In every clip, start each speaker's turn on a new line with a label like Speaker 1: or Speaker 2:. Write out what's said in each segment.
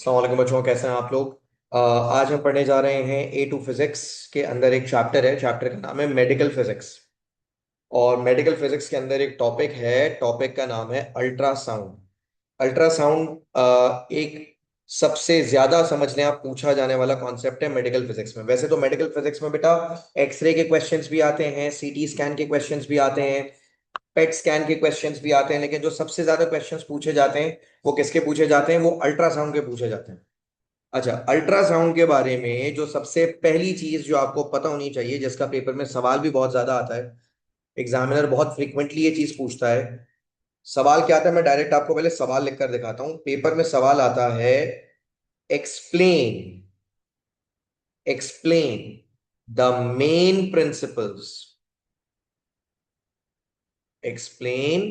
Speaker 1: अस्सलाम वालेकुम बच्चों, कैसे हैं आप लोग। आज हम पढ़ने जा रहे हैं ए टू फिजिक्स के अंदर एक चैप्टर है। चैप्टर का नाम है मेडिकल फिजिक्स। और मेडिकल फिजिक्स के अंदर एक टॉपिक है, टॉपिक का नाम है अल्ट्रासाउंड। अल्ट्रासाउंड एक सबसे ज्यादा समझने आप पूछा जाने वाला कॉन्सेप्ट है मेडिकल फिजिक्स में। वैसे तो मेडिकल फिजिक्स में बेटा एक्सरे के क्वेश्चंस भी आते हैं, सीटी स्कैन के क्वेश्चंस भी आते हैं, पेट स्कैन के क्वेश्चंस भी आते हैं, लेकिन जो सबसे ज्यादा क्वेश्चंस पूछे जाते हैं वो किसके पूछे जाते हैं? वो अल्ट्रासाउंड के पूछे जाते हैं। अच्छा, अल्ट्रासाउंड के बारे में जो सबसे पहली चीज जो आपको पता होनी चाहिए, जिसका पेपर में सवाल भी बहुत ज्यादा आता है, एग्जामिनर बहुत फ्रिक्वेंटली ये चीज पूछता है। सवाल क्या आता है, मैं डायरेक्ट आपको पहले सवाल लिखकर दिखाता हूं। पेपर में सवाल आता है, explain explain the main principles, explain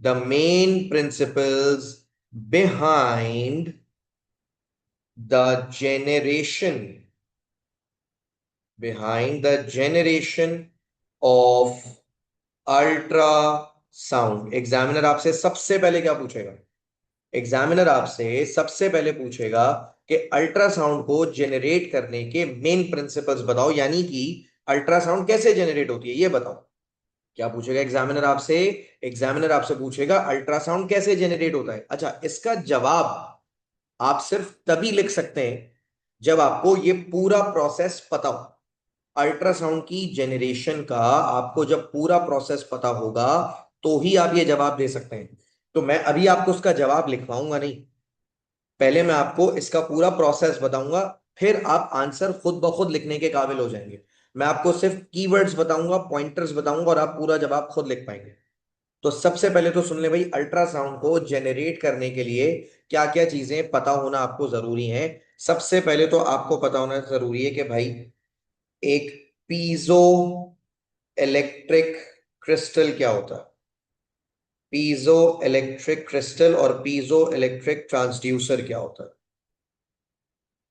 Speaker 1: the main principles behind the generation behind the generation of ultrasound. Examiner आपसे सबसे पहले क्या पूछेगा? एग्जामिनर आपसे सबसे पहले पूछेगा कि अल्ट्रासाउंड को जेनरेट करने के मेन प्रिंसिपल्स बताओ, यानी कि अल्ट्रासाउंड कैसे जेनरेट होती है ये बताओ। क्या पूछेगा एग्जामिनर आपसे? एग्जामिनर आपसे पूछेगा अल्ट्रासाउंड कैसे जेनरेट होता है। अच्छा, इसका जवाब आप सिर्फ तभी लिख सकते हैं जब आपको ये पूरा प्रोसेस पता हो। अल्ट्रासाउंड की जेनरेशन का आपको जब पूरा प्रोसेस पता होगा तो ही आप ये जवाब दे सकते हैं। तो मैं अभी आपको उसका जवाब लिखवाऊंगा नहीं, पहले मैं आपको इसका पूरा प्रोसेस बताऊंगा, फिर आप आंसर खुद ब खुद लिखने के काबिल हो जाएंगे। मैं आपको सिर्फ कीवर्ड्स बताऊंगा, पॉइंटर्स बताऊंगा, और आप पूरा जवाब खुद लिख पाएंगे। तो सबसे पहले तो सुन ले भाई, अल्ट्रासाउंड को जेनरेट करने के लिए क्या क्या चीजें पता होना आपको जरूरी है। सबसे पहले तो आपको पता होना जरूरी है कि भाई एक पीजो इलेक्ट्रिक क्रिस्टल क्या होता है। पीजो इलेक्ट्रिक क्रिस्टल और पीजो इलेक्ट्रिक ट्रांसड्यूसर क्या होता है।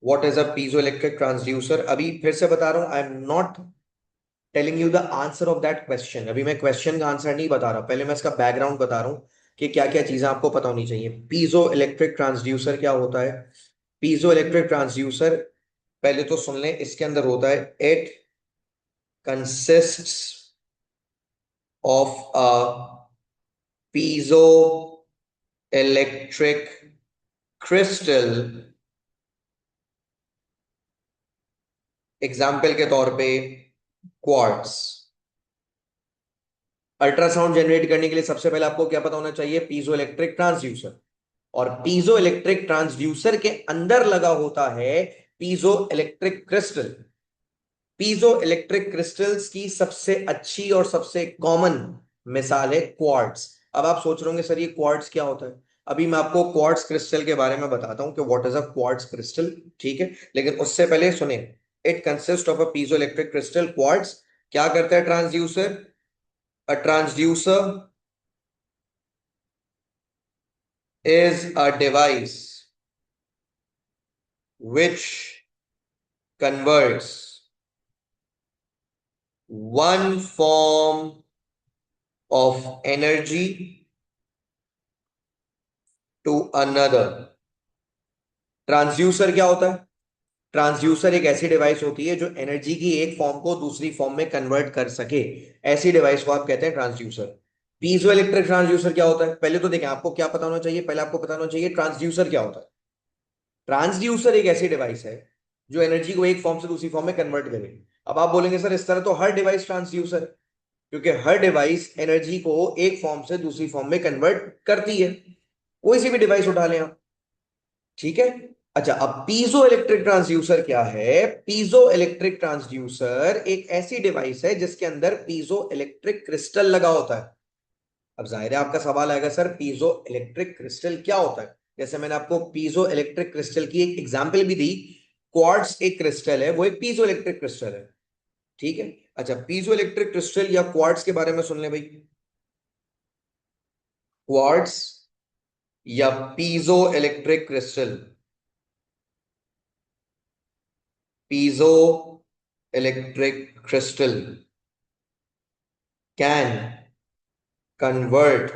Speaker 1: What is a piezo electric transducer? अभी फिर से बता रहा हूं, I am not telling you the answer of that question. अभी मैं क्वेश्चन का आंसर नहीं बता रहा, पहले मैं इसका बैकग्राउंड बता रहा हूं कि क्या क्या चीजें आपको पता होनी चाहिए। पीजो इलेक्ट्रिक ट्रांसड्यूसर क्या होता है? पीजो इलेक्ट्रिक ट्रांसड्यूसर, पहले तो सुन लें, इसके अंदर होता है, it consists of a piezo electric crystal. Example के तौर पे क्वार्ट्स। अल्ट्रासाउंड जनरेट करने के लिए सबसे पहले आपको क्या पता होना चाहिए? Piezo electric transducer. और पीजो इलेक्ट्रिक ट्रांसड्यूसर के अंदर लगा होता है piezo electric crystal. Piezo electric crystals की सबसे अच्छी और सबसे कॉमन मिसाल है क्वार्ट्स। अब आप सोच रहे होंगे सर ये क्वार्ट्स क्या होता है। अभी मैं आपको क्वार्ट्स क्रिस्टल के बारे में बताता हूं कि what is a quartz crystal, ठीक है। लेकिन उससे पहले सुने, it consist of a piezo electric crystal quartz. क्या करता है transducer? A transducer is a device which converts one form of energy to another। Transducer क्या होता है? ट्रांसड्यूसर एक ऐसी डिवाइस होती है जो एनर्जी की एक फॉर्म को दूसरी फॉर्म में कन्वर्ट कर सके। ऐसी डिवाइस को आप कहते हैं ट्रांसड्यूसर। पीजो इलेक्ट्रिक ट्रांसड्यूसर क्या होता है? पहले तो देखें, आपको क्या पता होना चाहिए, पहले आपको पता होना चाहिए ट्रांसड्यूसर क्या होता है। ट्रांसड्यूसर एक ऐसी डिवाइस है जो एनर्जी को एक फॉर्म से दूसरी फॉर्म में कन्वर्ट करे। अब आप बोलेंगे सर इस तरह तो हर डिवाइस ट्रांसड्यूसर है, क्योंकि हर डिवाइस एनर्जी को एक फॉर्म से दूसरी फॉर्म में कन्वर्ट करती है। कोई सी भी डिवाइस उठा लें आप, ठीक है। अच्छा, अब पीजो इलेक्ट्रिक ट्रांसड्यूसर क्या है? पीजो इलेक्ट्रिक ट्रांसड्यूसर एक ऐसी डिवाइस है जिसके अंदर पीजो इलेक्ट्रिक क्रिस्टल लगा होता है। अब जाहिर है आपका सवाल आएगा, सर पीजो इलेक्ट्रिक क्रिस्टल क्या होता है? जैसे मैंने आपको पीजो इलेक्ट्रिक क्रिस्टल की एक एग्जांपल भी दी। क्वार्ट्ज एक क्रिस्टल है, वो एक पीजो इलेक्ट्रिक क्रिस्टल है, ठीक है। अच्छा, पीजो इलेक्ट्रिक क्रिस्टल या क्वार्ट्ज के बारे में सुन ले भाई। क्वार्ट्ज या piezo electric crystal, piezo electric crystal can convert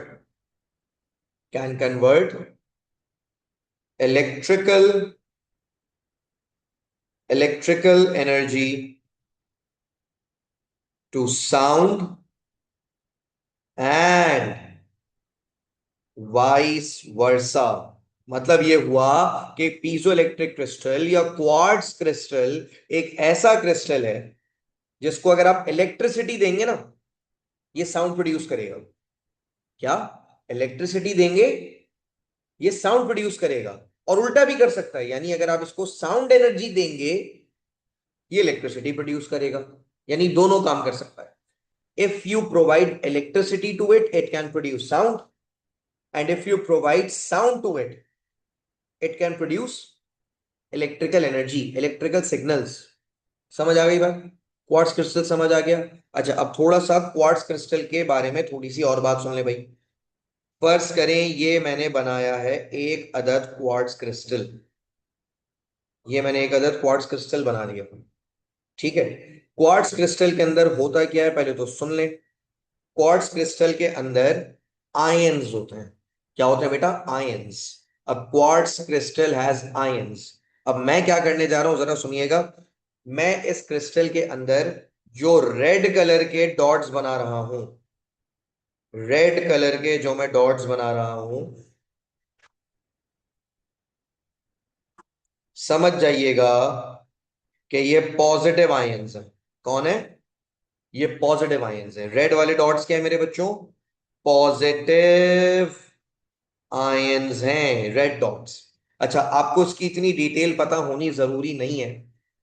Speaker 1: can convert electrical electrical energy to sound and vice versa. मतलब ये हुआ कि पीजो इलेक्ट्रिक क्रिस्टल या क्वार्ट्ज क्रिस्टल एक ऐसा क्रिस्टल है जिसको अगर आप इलेक्ट्रिसिटी देंगे ना, ये साउंड प्रोड्यूस करेगा। क्या? इलेक्ट्रिसिटी देंगे, ये साउंड प्रोड्यूस करेगा। और उल्टा भी कर सकता है, यानी अगर आप इसको साउंड एनर्जी देंगे, ये इलेक्ट्रिसिटी प्रोड्यूस करेगा। यानी दोनों काम कर सकता है। If you provide electricity to it, it can produce sound, and if you provide sound to it, it can produce electrical energy, electrical signals. समझ आ गई बात? क्वार्ट्ज क्रिस्टल समझ आ गया। अच्छा, अब थोड़ा सा क्वार्ट्ज क्रिस्टल के बारे में थोड़ी सी और बात सुन ले भाई। फर्ज करें ये मैंने बनाया है एक अदद क्वार्ट्ज क्रिस्टल, ये मैंने एक अदद क्वार्ट्ज क्रिस्टल बना दिया। ठीक है। क्वार्ट्ज क्रिस्टल के अंदर होता क्या है पहले तो सुन ले। क्वार्ट्ज क्रिस्टल के अंदर आयंस होते हैं। क्या होते हैं बेटा? आयंस। अब क्वार्ट्ज क्रिस्टल हैज आयंस। अब मैं क्या करने जा रहा हूं जरा सुनिएगा। मैं इस क्रिस्टल के अंदर जो रेड कलर के डॉट्स बना रहा हूं, रेड कलर के जो मैं डॉट्स बना रहा हूं, समझ जाइएगा कि ये पॉजिटिव आयंस है। कौन है? ये पॉजिटिव आयंस है। रेड वाले डॉट्स क्या है मेरे बच्चों? पॉजिटिव आयंस हैं, रेड डॉट्स। अच्छा, आपको इसकी इतनी डिटेल पता होनी जरूरी नहीं है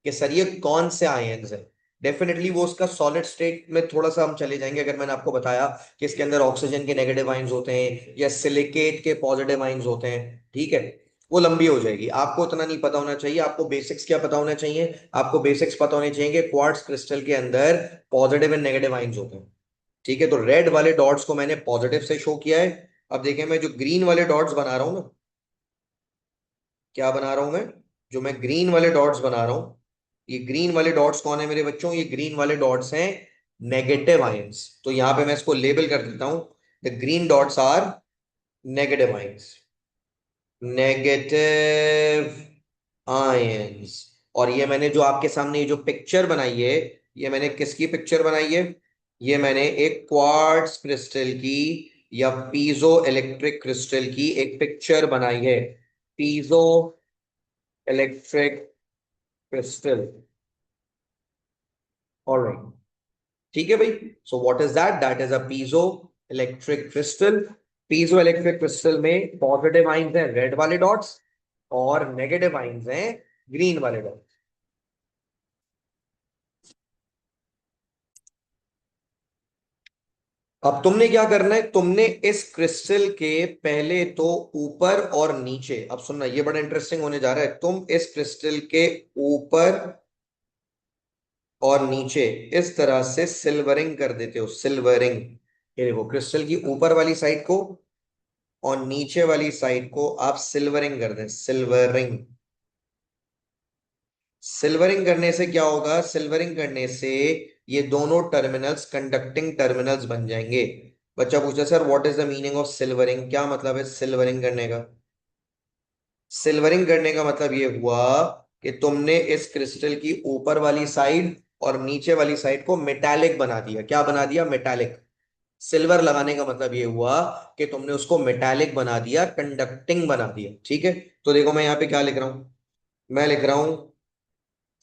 Speaker 1: कि सर ये कौन से आयंस है। डेफिनेटली वो उसका सॉलिड स्टेट में थोड़ा सा हम चले जाएंगे। अगर मैंने आपको बताया कि इसके अंदर ऑक्सीजन के नेगेटिव आयंस होते हैं या सिलिकेट के पॉजिटिव आयंस होते हैं, ठीक है, वो लंबी हो जाएगी। आपको उतना नहीं पता होना चाहिए। आपको बेसिक्स क्या पता होना चाहिए? आपको बेसिक्स पता होने चाहिए कि क्वार्ट्ज क्रिस्टल के अंदर पॉजिटिव एंड नेगेटिव आयंस होते हैं। ठीक है, तो रेड वाले डॉट्स को मैंने पॉजिटिव से शो किया है। अब देखें, मैं जो ग्रीन वाले डॉट्स बना रहा हूं ना, क्या बना रहा हूं मैं? जो मैं ग्रीन वाले डॉट्स बना रहा हूं, ये ग्रीन वाले डॉट्स कौन है मेरे बच्चों? ये ग्रीन वाले डॉट्स हैं नेगेटिव आयंस। तो यहां पे मैं इसको लेबल कर देता हूं, the green dots are negative ions, negative ions. और ये मैंने जो आपके सामने ये जो पिक्चर बनाई है, ये मैंने किसकी पिक्चर बनाई है? ये मैंने एक क्वार्ट्ज क्रिस्टल की या पीजो इलेक्ट्रिक क्रिस्टल की एक पिक्चर बनाई है। Piezo electric crystal. ऑलराइट, ठीक है भाई। So what is that? That is a piezo electric crystal. Piezo electric crystal में पॉजिटिव आइंस हैं रेड वाले डॉट्स, और नेगेटिव आइंस हैं ग्रीन वाले डॉट्स। अब तुमने क्या करना है? तुमने इस क्रिस्टल के पहले तो ऊपर और नीचे, अब सुनना ये बड़ा इंटरेस्टिंग होने जा रहा है, तुम इस क्रिस्टल के ऊपर और नीचे इस तरह से सिल्वरिंग कर देते हो। सिल्वरिंग, ये देखो क्रिस्टल की ऊपर वाली साइड को और नीचे वाली साइड को आप सिल्वरिंग कर दें। सिल्वरिंग। सिल्वरिंग करने से क्या होगा? सिल्वरिंग करने से ये दोनों टर्मिनल्स कंडक्टिंग टर्मिनल्स बन जाएंगे। बच्चा पूछा sir what is the meaning of silvering, क्या मतलब है सिल्वरिंग करने का? सिल्वरिंग करने का मतलब ये हुआ कि तुमने इस क्रिस्टल की ऊपर वाली साइड और नीचे वाली साइड को मेटालिक बना दिया। क्या बना दिया? मेटालिक। सिल्वर लगाने का मतलब ये हुआ कि तुमने उसको मेटालिक बना दिया, कंडक्टिंग बना दिया। ठीक है, तो देखो मैं यहाँ पे क्या लिख रहा हूं। मैं लिख रहा हूं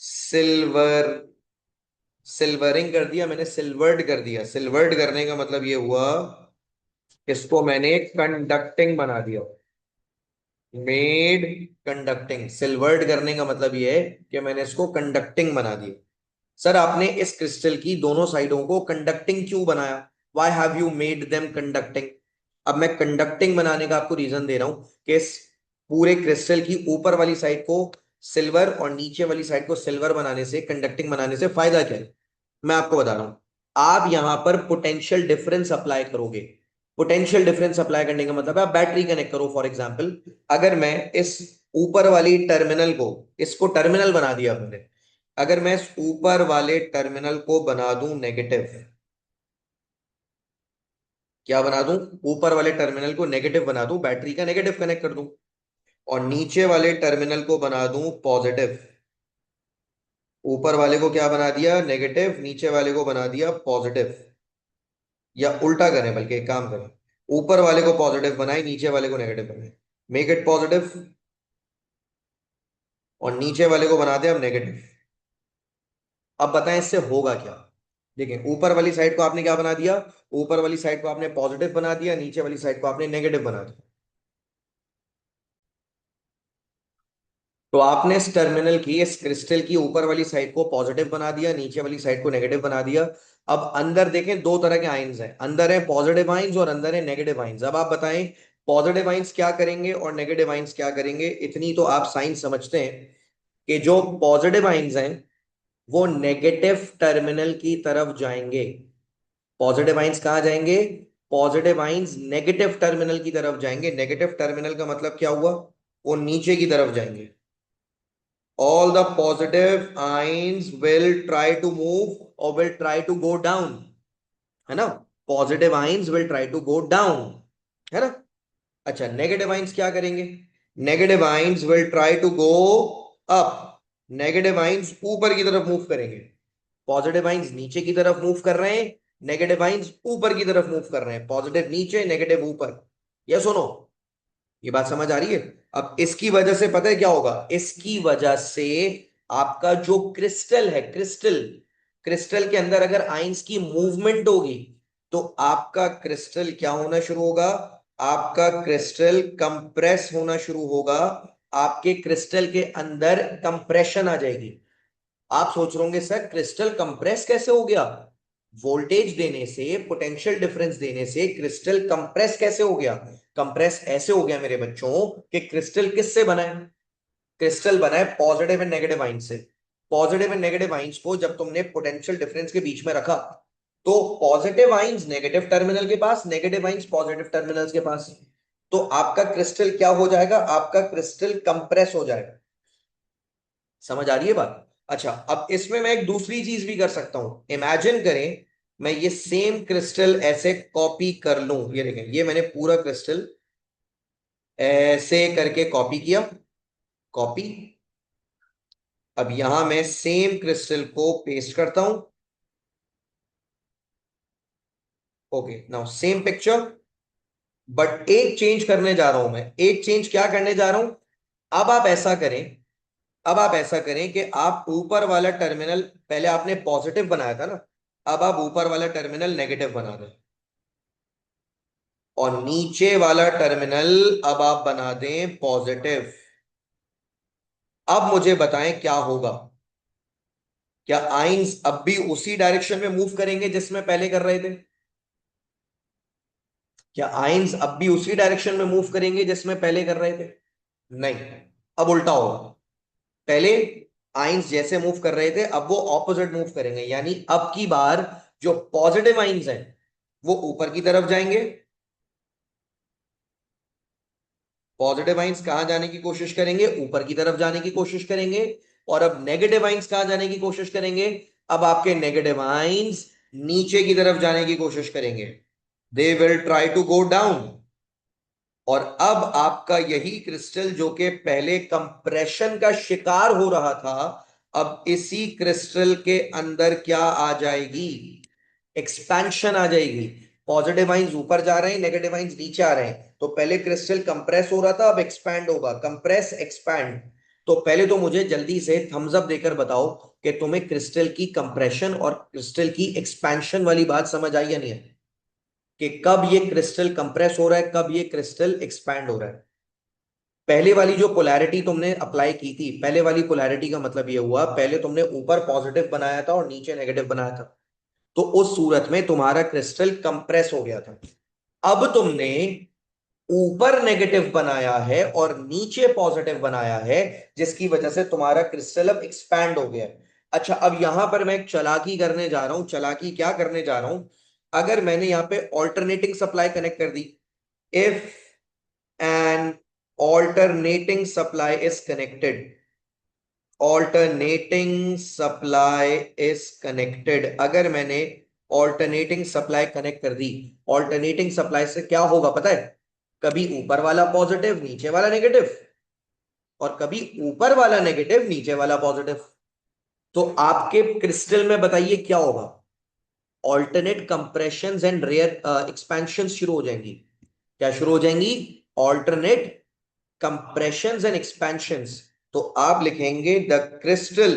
Speaker 1: सिल्वर। सिल्वरिंग कर दिया मैंने, सिल्वर्ड कर दिया। सिल्वर्ड करने का मतलब ये हुआ इसको मैंने कंडक्टिंग बना दिया। Made conducting. सिल्वर्ड करने का मतलब ये है कि मैंने इसको कंडक्टिंग बना दिया। सर आपने इस क्रिस्टल की दोनों साइडों को कंडक्टिंग क्यों बनाया? Why have you made them conducting? अब मैं कंडक्टिंग बनाने का आपको रीजन दे रहा हूं कि इस पूरे क्रिस्टल की ऊपर वाली साइड को सिल्वर और नीचे वाली साइड को सिल्वर बनाने से, कंडक्टिंग बनाने से फायदा क्या है, मैं आपको बता रहा हूं। आप यहां पर पोटेंशियल डिफरेंस अप्लाई करोगे। पोटेंशियल डिफरेंस अप्लाई करने का मतलब है आप बैटरी कनेक्ट करो। फॉर एग्जाम्पल, अगर मैं इस ऊपर वाली टर्मिनल को, इसको टर्मिनल बना दिया मैंने, अगर मैं इस ऊपर वाले टर्मिनल को बना दूं नेगेटिव, क्या बना दूं? ऊपर वाले टर्मिनल को नेगेटिव बना दूं, बैटरी का नेगेटिव कनेक्ट कर दूं, और नीचे वाले टर्मिनल को बना दूं पॉजिटिव, ऊपर वाले को क्या बना दिया, नेगेटिव, नीचे वाले को बना दिया पॉजिटिव। या उल्टा करें, बल्कि एक काम करें, ऊपर वाले को पॉजिटिव बनाए, नीचे वाले को नेगेटिव बनाए। Make it positive. और नीचे वाले को बना दे अब नेगेटिव। अब बताएं इससे होगा क्या। देखिए, ऊपर वाली साइड को आपने क्या बना दिया, ऊपर वाली साइड को आपने पॉजिटिव बना दिया, नीचे वाली साइड को आपने नेगेटिव बना दिया। तो आपने इस टर्मिनल की, इस क्रिस्टल की ऊपर वाली साइड को पॉजिटिव बना दिया, नीचे वाली साइड को नेगेटिव बना दिया। अब अंदर देखें, दो तरह के आयंस हैं, अंदर है पॉजिटिव आयंस और अंदर है नेगेटिव आयंस। अब आप बताएं पॉजिटिव आयंस क्या करेंगे और नेगेटिव आयंस क्या करेंगे। इतनी तो आप साइंस समझते हैं कि जो पॉजिटिव आयंस हैं वो नेगेटिव टर्मिनल की तरफ जाएंगे। पॉजिटिव आयंस कहाँ जाएंगे, पॉजिटिव आयंस नेगेटिव टर्मिनल की तरफ जाएंगे। नेगेटिव टर्मिनल का मतलब क्या हुआ, वो नीचे की तरफ जाएंगे। All the positive ions will try to move or will try to go down, है ना। Positive ions will try to go down, है ना। अच्छा, नेगेटिव आइंस क्या करेंगे, negative ions will try to go up. Negative ions ऊपर की तरफ मूव करेंगे। पॉजिटिव आइंस नीचे की तरफ मूव कर रहे हैं, नेगेटिव आइंस ऊपर की तरफ मूव कर रहे हैं। पॉजिटिव नीचे, नेगेटिव ऊपर। ये सुनो, ये बात समझ आ रही है। अब इसकी वजह से पता है क्या होगा, इसकी वजह से आपका जो क्रिस्टल है, क्रिस्टल, क्रिस्टल के अंदर अगर आइंस की मूवमेंट होगी तो आपका क्रिस्टल क्या होना शुरू होगा, आपका क्रिस्टल कंप्रेस होना शुरू होगा। आपके क्रिस्टल के अंदर कंप्रेशन आ जाएगी। आप सोच रहे होंगे सर क्रिस्टल कंप्रेस कैसे हो गया, वोल्टेज देने से, पोटेंशियल डिफरेंस देने से क्रिस्टल कंप्रेस कैसे हो गया। कंप्रेस ऐसे हो गया मेरे बच्चों कि क्रिस्टल किससे बना है, क्रिस्टल बना है पॉजिटिव एंड नेगेटिव आइंस से। पॉजिटिव एंड नेगेटिव आइंस को जब तुमने पोटेंशियल डिफरेंस के बीच में रखा तो पॉजिटिव आइंस नेगेटिव टर्मिनल के पास, नेगेटिव आइंस पॉजिटिव टर्मिनल्स के पास। तो आपका क्रिस्टल क्या हो जाएगा, आपका क्रिस्टल कंप्रेस हो जाएगा। समझ आ रही है बात। अच्छा, अब इसमें मैं एक दूसरी चीज भी कर सकता हूं। इमेजिन करें मैं ये सेम क्रिस्टल ऐसे कॉपी कर लूं। ये देखें, ये मैंने पूरा क्रिस्टल ऐसे करके कॉपी किया, कॉपी। अब यहां मैं सेम क्रिस्टल को पेस्ट करता हूं। Okay, now same picture, but एक चेंज करने जा रहा हूं मैं। एक चेंज क्या करने जा रहा हूं, अब आप ऐसा करें, अब आप ऐसा करें कि आप ऊपर वाला टर्मिनल, पहले आपने पॉजिटिव बनाया था ना, अब आप ऊपर वाला टर्मिनल नेगेटिव बना दें और नीचे वाला टर्मिनल अब आप बना दें पॉजिटिव। अब मुझे बताएं क्या होगा, क्या आइंस अब भी उसी डायरेक्शन में मूव करेंगे जिसमें पहले कर रहे थे, क्या आइंस अब भी उसी डायरेक्शन में मूव करेंगे जिसमें पहले कर रहे थे, नहीं, अब उल्टा होगा। पहले आइंस जैसे मूव कर रहे थे अब वो ऑपोजिट मूव करेंगे, यानी अब की बार जो पॉजिटिव आइंस हैं वो ऊपर की तरफ जाएंगे। पॉजिटिव आइंस कहां जाने की कोशिश करेंगे, ऊपर की तरफ जाने की कोशिश करेंगे। और अब नेगेटिव आइंस कहां जाने की कोशिश करेंगे, अब आपके नेगेटिव आइंस नीचे की तरफ जाने की कोशिश करेंगे। They will try to go down. और अब आपका यही क्रिस्टल जो कि पहले कंप्रेशन का शिकार हो रहा था, अब इसी क्रिस्टल के अंदर क्या आ जाएगी, एक्सपेंशन आ जाएगी। पॉजिटिव आइंस ऊपर जा रहे हैं, नेगेटिव आइंस नीचे आ रहे हैं। तो पहले क्रिस्टल कंप्रेस हो रहा था, अब एक्सपैंड होगा, कंप्रेस एक्सपैंड। तो पहले तो मुझे जल्दी से थम्स अप देकर बताओ कि तुम्हें क्रिस्टल की कंप्रेशन और क्रिस्टल की एक्सपेंशन वाली बात समझ आई या नहीं है, कि कब ये क्रिस्टल कंप्रेस हो रहा है, कब ये क्रिस्टल एक्सपैंड हो रहा है। पहले वाली जो पोलैरिटी तुमने अप्लाई की थी, पहले वाली पोलैरिटी का मतलब ये हुआ, पहले तुमने ऊपर पॉजिटिव बनाया था और नीचे नेगेटिव बनाया था, तो उस सूरत में तुम्हारा क्रिस्टल कंप्रेस हो गया था। अब तुमने ऊपर नेगेटिव बनाया है और नीचे पॉजिटिव बनाया है, जिसकी वजह से तुम्हारा क्रिस्टल अब एक्सपैंड हो गया है। अच्छा, अब यहां पर मैं एक चालाकी करने जा रहा हूं। चालाकी क्या करने जा रहा हूं, अगर मैंने यहां पे ऑल्टरनेटिंग सप्लाई कनेक्ट कर दी, if an alternating supply is connected, alternating supply is connected, अगर मैंने ऑल्टरनेटिंग सप्लाई कनेक्ट कर दी, ऑल्टरनेटिंग सप्लाई से क्या होगा पता है, कभी ऊपर वाला पॉजिटिव नीचे वाला नेगेटिव, और कभी ऊपर वाला नेगेटिव नीचे वाला पॉजिटिव। तो आपके क्रिस्टल में बताइए क्या होगा? Alternate compressions and rare expansion शुरू हो जाएंगी। क्या शुरू हो जाएंगी? Alternate compressions and expansions. तो आप लिखेंगे the crystal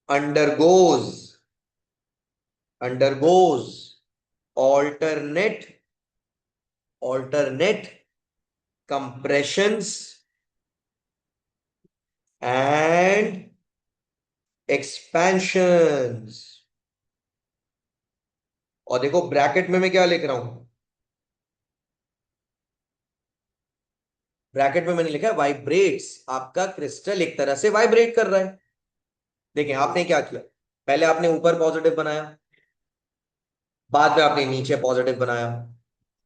Speaker 1: undergoes undergoes alternate compressions and expansions. और देखो ब्रैकेट में मैं क्या लिख रहा हूं? ब्रैकेट में मैंने लिखा है वाइब्रेट्स। आपका क्रिस्टल एक तरह से वाइब्रेट कर रहा है। देखिए आपने क्या किया, पहले आपने ऊपर पॉजिटिव बनाया, बाद में आपने नीचे पॉजिटिव बनाया।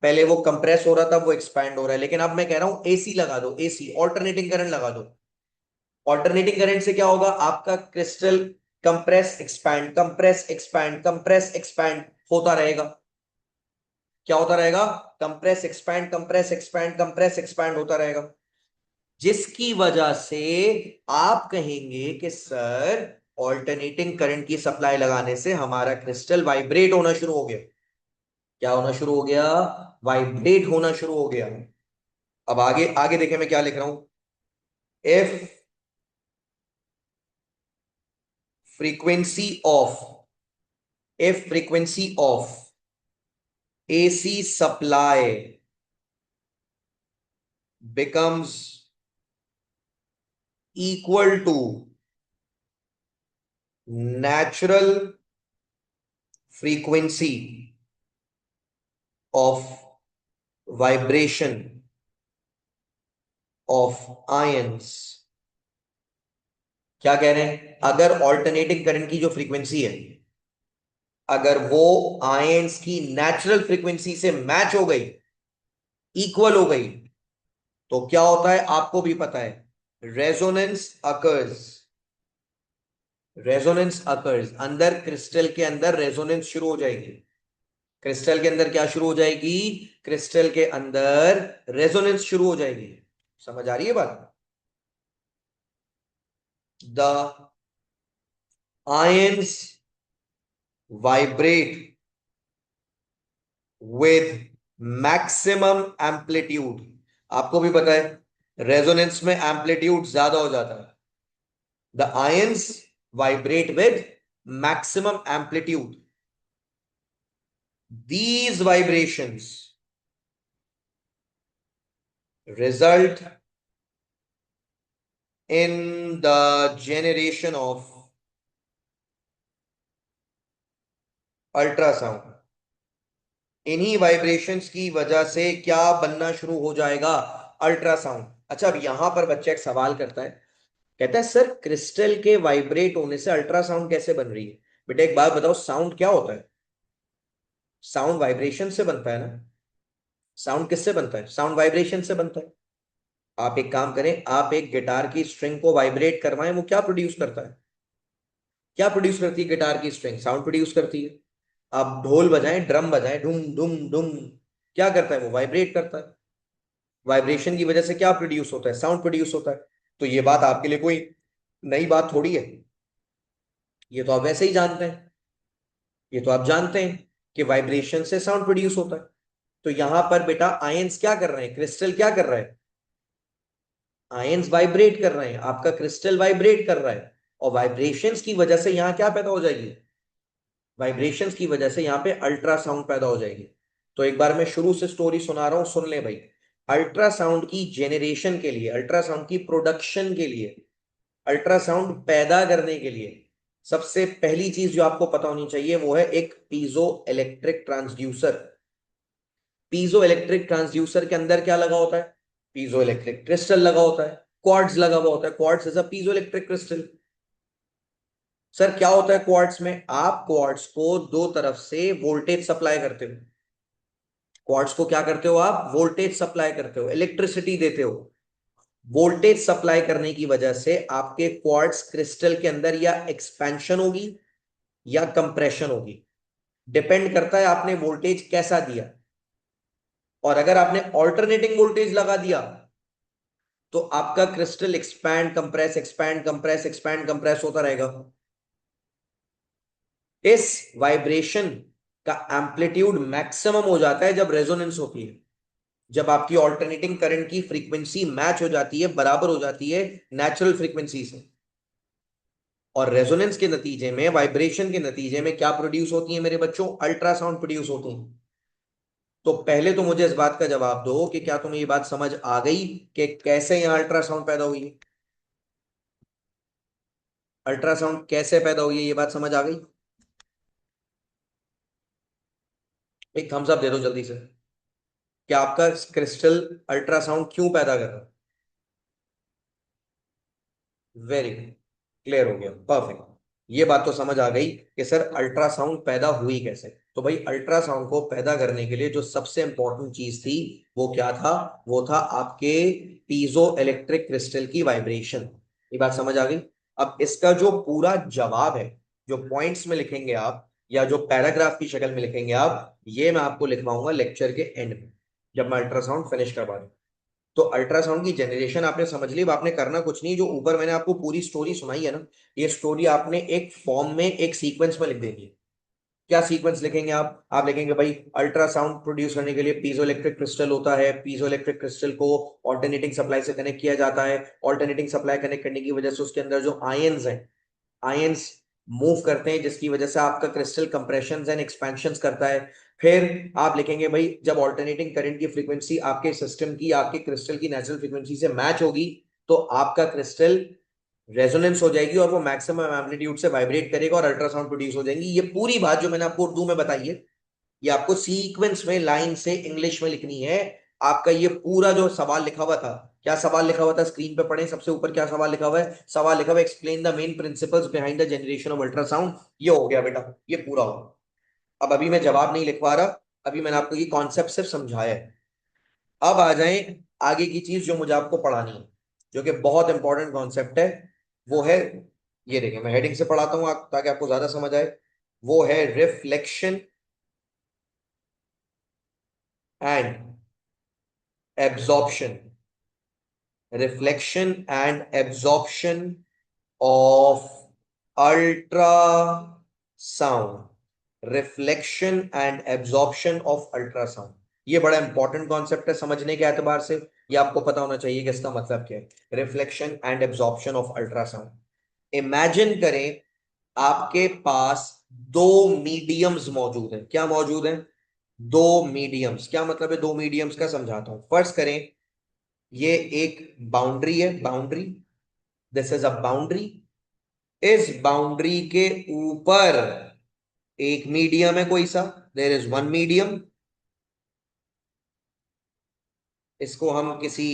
Speaker 1: पहले वो कंप्रेस हो रहा था, वो एक्सपैंड हो रहा है, लेकिन अब मैं कह रहा हूं एसी लगा दो, एसी ऑल्टरनेटिंग करंट लगा दो। ऑल्टरनेटिंग करंट से क्या होगा? आपका crystal compress expand compress expand होता रहेगा। क्या होता रहेगा? Compress expand compress expand compress expand होता रहेगा। जिसकी वजह से आप कहेंगे कि सर ऑल्टरनेटिंग करंट की सप्लाई लगाने से हमारा क्रिस्टल वाइब्रेट होना शुरू हो गया। क्या होना शुरू हो गया? वाइब्रेट होना शुरू हो गया। अब आगे आगे देखें मैं क्या लिख रहा हूं। If frequency of if frequency of AC supply becomes equal to natural frequency of vibration of ions। क्या कह रहे हैं? अगर ऑल्टरनेटिंग करंट की जो फ्रीक्वेंसी है, अगर वो आयंस की नेचुरल फ्रीक्वेंसी से मैच हो गई, इक्वल हो गई, तो क्या होता है आपको भी पता है, रेजोनेंस अकर्स। रेजोनेंस अकर्स, अंदर क्रिस्टल के अंदर रेजोनेंस शुरू हो जाएगी। क्रिस्टल के अंदर क्या शुरू हो जाएगी? क्रिस्टल के अंदर रेजोनेंस शुरू हो जाएगी। समझ आ रही है बात? The ions vibrate with maximum amplitude. आपको भी पता है रेजोनेंस में एम्पलीट्यूड ज्यादा हो जाता है। The ions vibrate with maximum amplitude. These vibrations result in the generation of ultrasound. इन्हीं वाइब्रेशंस की वजह से क्या बनना शुरू हो जाएगा? अल्ट्रासाउंड। अच्छा, अब यहां पर बच्चा एक सवाल करता है, कहता है सर क्रिस्टल के वाइब्रेट होने से अल्ट्रासाउंड कैसे बन रही है? बेटा एक बात बताओ, साउंड क्या होता है? साउंड वाइब्रेशन से बनता है ना। साउंड किससे बनता है? साउंड वाइब्रेशन से बनता है। आप एक काम करें, आप एक गिटार की स्ट्रिंग को वाइब्रेट करवाएं, वो क्या प्रोड्यूस करता है? क्या प्रोड्यूस करती है गिटार की स्ट्रिंग? साउंड प्रोड्यूस करती है। आप ढोल बजाएं, ड्रम बजाएं, डुम डुम डुम, क्या करता है? वो वाइब्रेट करता है। वाइब्रेशन की वजह से क्या प्रोड्यूस होता है? साउंड प्रोड्यूस होता है। तो ये बात आपके लिए कोई नई बात थोड़ी है। ये तो आप वैसे ही जानते हैं। ये तो आप जानते हैं कि वाइब्रेशन से साउंड प्रोड्यूस होता है। तो यहां पर बेटा आयंस क्या कर रहे हैं? क्रिस्टल क्या कर रहा है? आयंस वाइब्रेट कर रहे हैं, आपका क्रिस्टल वाइब्रेट कर रहा है। और वाइब्रेशंस की वजह से यहां क्या पैदा हो जाएगी? वाइब्रेशंस की वजह से यहाँ पे अल्ट्रासाउंड पैदा हो जाएगी। तो एक बार मैं शुरू से स्टोरी सुना रहा हूं, सुन ले भाई। अल्ट्रासाउंड की जेनरेशन के लिए, अल्ट्रासाउंड की प्रोडक्शन के लिए, अल्ट्रासाउंड पैदा करने के लिए सबसे पहली चीज जो आपको पता होनी चाहिए वो है एक piezo electric transducer. Piezo electric transducer के अंदर क्या लगा होता है? पीजो इलेक्ट्रिक क्रिस्टल लगा होता है, क्वार्ट्ज लगा हुआ होता है। Quartz is a piezo electric crystal. Sir क्या होता है क्वार्ट्ज में? आप क्वार्ट्ज को दो तरफ से वोल्टेज सप्लाई करते हो। क्वार्ट्ज को क्या करते हो? आप वोल्टेज सप्लाई करते हो, इलेक्ट्रिसिटी देते हो। वोल्टेज सप्लाई करने की वजह से आपके क्वार्ट्ज क्रिस्टल के अंदर या एक्सपेंशन होगी या कंप्रेशन होगी। डिपेंड करता है आपने वोल्टेज कैसा दिया। और अगर आपने ऑल्टरनेटिंग वोल्टेज लगा दिया तो आपका crystal expand compress expand compress expand compress होता रहेगा। इस वाइब्रेशन का एम्पलीट्यूड मैक्सिमम हो जाता है जब रेजोनेंस होती है, जब आपकी ऑल्टरनेटिंग करंट की फ्रीक्वेंसी मैच हो जाती है, बराबर हो जाती है नेचुरल फ्रीक्वेंसी से। और रेजोनेंस के नतीजे में, वाइब्रेशन के नतीजे में क्या प्रोड्यूस होती है मेरे बच्चों? अल्ट्रासाउंड प्रोड्यूस होती है। तो पहले तो मुझे इस बात का जवाब दो कि क्या तुम्हें ये बात समझ आ गई कि कैसे यहां अल्ट्रासाउंड पैदा हुई है? अल्ट्रासाउंड कैसे पैदा हुई है, ये बात समझ आ गई? एक थम्स अप दे दो जल्दी से कि आपका क्रिस्टल अल्ट्रासाउंड क्यों पैदा कर रहा है। वेरी गुड, क्लियर हो गया, परफेक्ट। ये बात तो समझ आ गई कि सर अल्ट्रासाउंड पैदा हुई कैसे। तो भाई अल्ट्रासाउंड को पैदा करने के लिए जो सबसे इंपॉर्टेंट चीज थी वो क्या था? वो था आपके पीजो इलेक्ट्रिक क्रिस्टल की वाइब्रेशन। ये बात समझ आ गई? अब इसका जो पूरा जवाब है, जो पॉइंट्स में लिखेंगे आप या जो पैराग्राफ की शक्ल में लिखेंगे आप, ये मैं आपको लिखवाऊंगा लेक्चर के एंड में, जब मैं अल्ट्रासाउंड फिनिश करवा दूं। तो अल्ट्रासाउंड की जनरेशन आपने समझ ली। अब आपने करना कुछ नहीं, जो ऊपर मैंने आपको पूरी स्टोरी सुनाई है ना, ये स्टोरी आपने एक फॉर्म में, एक सीक्वेंस में लिख देनी है। क्या सीक्वेंस लिखेंगे आप लिखेंगे भाई अल्ट्रासाउंड प्रोड्यूस करने के लिए पीजो इलेक्ट्रिक क्रिस्टल होता है, पीजो इलेक्ट्रिक क्रिस्टल को ऑल्टरनेटिंग सप्लाई से कनेक्ट किया जाता है, ऑल्टरनेटिंग सप्लाई कनेक्ट करने की वजह से उसके अंदर जो आयंस हैं, आयंस मूव करते हैं, जिसकी वजह से आपका क्रिस्टल कंप्रेशन एंड एक्सपेंशन करता है। फिर आप लिखेंगे भाई जब ऑल्टरनेटिंग करंट की फ्रीक्वेंसी आपके सिस्टम की, आपके क्रिस्टल की नेचुरल फ्रीक्वेंसी से मैच होगी, तो आपका क्रिस्टल रेजोनेंस हो जाएगी और वो मैक्सिमम एम्पलीट्यूड से वाइब्रेट करेगा और अल्ट्रासाउंड प्रोड्यूस हो जाएंगी। ये पूरी बात जो मैंने आपको उर्दू में बताई है, ये आपको सीक्वेंस में लाइन से इंग्लिश में लिखनी है। आपका ये पूरा जो सवाल लिखा हुआ था, क्या सवाल लिखा हुआ था स्क्रीन पे पढ़ें सबसे ऊपर, क्या सवाल लिखा हुआ है? सवाल लिखा हुआ है explain the main principles behind the generation of ultrasound. ये हो गया बेटा, ये पूरा हो गया। अब अभी मैं जवाब नहीं लिखवा रहा, अभी मैंने आपको ये कॉन्सेप्ट सिर्फ समझाया है। अब आ जाएं आगे की चीज जो मुझे आपको पढ़ानी है, जो कि बहुत इंपॉर्टेंट कॉन्सेप्ट है। वो है, ये देखिए मैं हेडिंग से पढ़ाता हूं ताकि आपको ज्यादा समझ आए। वो है reflection and absorption. Reflection and absorption of ultrasound. Reflection and absorption of ultrasound, ये बड़ा इंपॉर्टेंट कॉन्सेप्ट है समझने के एतबार से। ये आपको पता होना चाहिए कि इसका मतलब क्या है, reflection and absorption of ultrasound. Imagine करें आपके पास दो मीडियम्स मौजूद हैं। क्या मौजूद हैं? दो मीडियम्स। क्या मतलब है दो मीडियम्स का? समझाता हूं। फर्स्ट करें, ये एक बाउंड्री है, boundary, this is a boundary. इस बाउंड्री के ऊपर एक मीडियम है कोई सा, देयर इज वन मीडियम। इसको हम किसी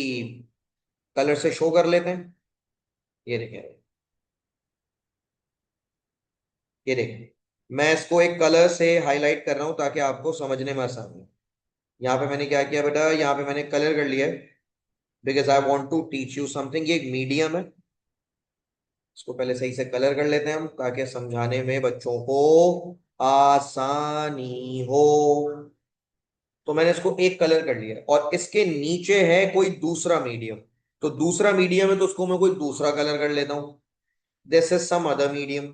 Speaker 1: कलर से शो कर लेते हैं। ये देखें, ये देखें, मैं इसको एक कलर से हाईलाइट कर रहा हूं ताकि आपको समझने में आसानी हो। यहाँ पे मैंने क्या किया बेटा, यहाँ पे मैंने कलर कर लिया है, because I want to teach you something. ये एक मीडियम है, इसको पहले सही से कलर कर लेते हैं हम ताकि समझाने में बच्चों को आसानी हो। तो मैंने इसको एक कलर कर लिया और इसके नीचे है कोई दूसरा मीडियम। तो दूसरा मीडियम है तो उसको मैं कोई दूसरा कलर कर लेता हूं, this is some other medium.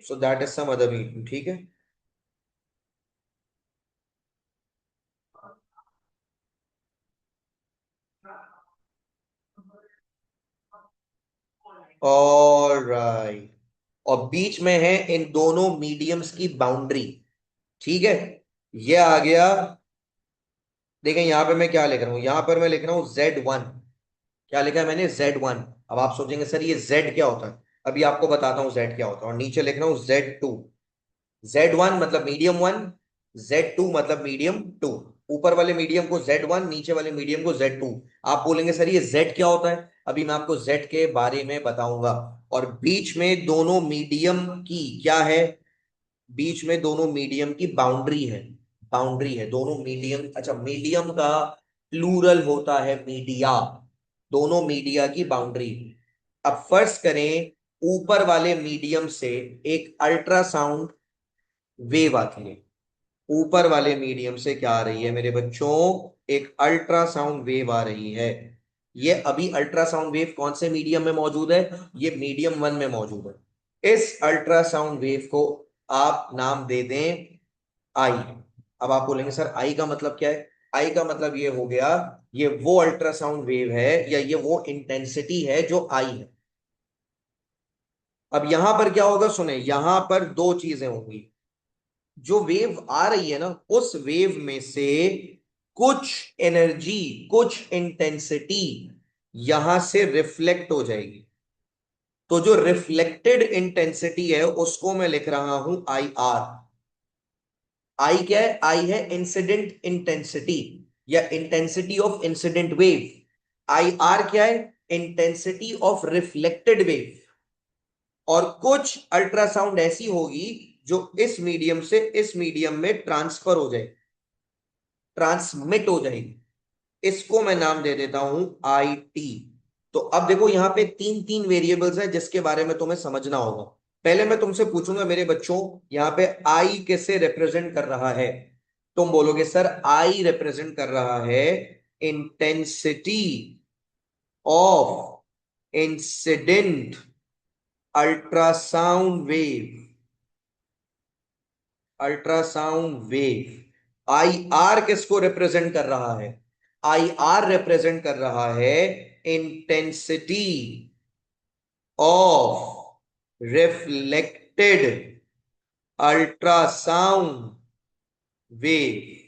Speaker 1: So that is some other medium, ठीक है। ऑलराइट, और बीच में है इन दोनों मीडियम्स की बाउंड्री, ठीक है। ये आ गया। देखें यहाँ पे मैं क्या लिख रहा हूं, यहाँ पर मैं लिख रहा हूं Z1। क्या लिखा है मैंने? Z1। अब आप सोचेंगे सर ये Z क्या होता है, अभी आपको बताता हूँ Z क्या होता है। और नीचे लिख रहा हूँ Z2। Z1 मतलब मीडियम वन, Z2 मतलब मीडियम टू। ऊपर वाले मीडियम को Z1, नीचे वाले मीडियम को Z2। आप बोलेंगे सर ये Z क्या होता है, अभी मैं आपको Z के बारे में बताऊंगा। और बीच में दोनों मीडियम की क्या है? बीच में दोनों मीडियम की बाउंड्री है, बाउंड्री है दोनों मीडियम। अच्छा, मीडियम का प्लूरल होता है मीडिया। दोनों मीडिया की बाउंड्री। अब फर्ज करें ऊपर वाले मीडियम से एक अल्ट्रासाउंड वेव आती है, ऊपर वाले मीडियम से क्या आ रही है मेरे बच्चों? एक अल्ट्रासाउंड वेव आ रही है। ये अभी अल्ट्रासाउंड वेव कौन से मीडियम में मौजूद है? ये मीडियम वन में मौजूद है। इस अल्ट्रासाउंड वेव को आप नाम दे दें आई। अब आप बोलेंगे सर आई का मतलब क्या है? आई का मतलब ये हो गया, ये वो अल्ट्रासाउंड वेव है या ये वो इंटेंसिटी है जो आई है। अब यहां पर क्या होगा, सुने, यहां पर दो चीजें होंगी। जो वेव आ रही है ना, उस वेव में से कुछ एनर्जी, कुछ इंटेंसिटी यहां से रिफ्लेक्ट हो जाएगी। तो जो रिफ्लेक्टेड इंटेंसिटी है उसको मैं लिख रहा हूं आई आर। आई क्या है? आई है इंसिडेंट इंटेंसिटी या intensity of incident wave. I are क्या है? Intensity of reflected wave. और कुछ अल्ट्रासाउंड ऐसी होगी जो इस मीडियम से इस मीडियम में ट्रांसफर हो जाएगी, ट्रांसमिट हो जाएगी। इसको मैं नाम दे देता हूं आई टी। तो अब देखो यहां पे तीन तीन वेरिएबल्स हैं जिसके बारे में तुम्हें समझना होगा। पहले मैं तुमसे पूछूंगा मेरे बच्चों, यहां पे आई किसे रिप्रेजेंट कर रहा है? तुम बोलोगे सर आई रिप्रेजेंट कर रहा है intensity of incident ultrasound wave. Ultrasound wave. I are किसको रिप्रेजेंट कर रहा है? आई आर रिप्रेजेंट कर रहा है intensity of reflected ultrasound wave.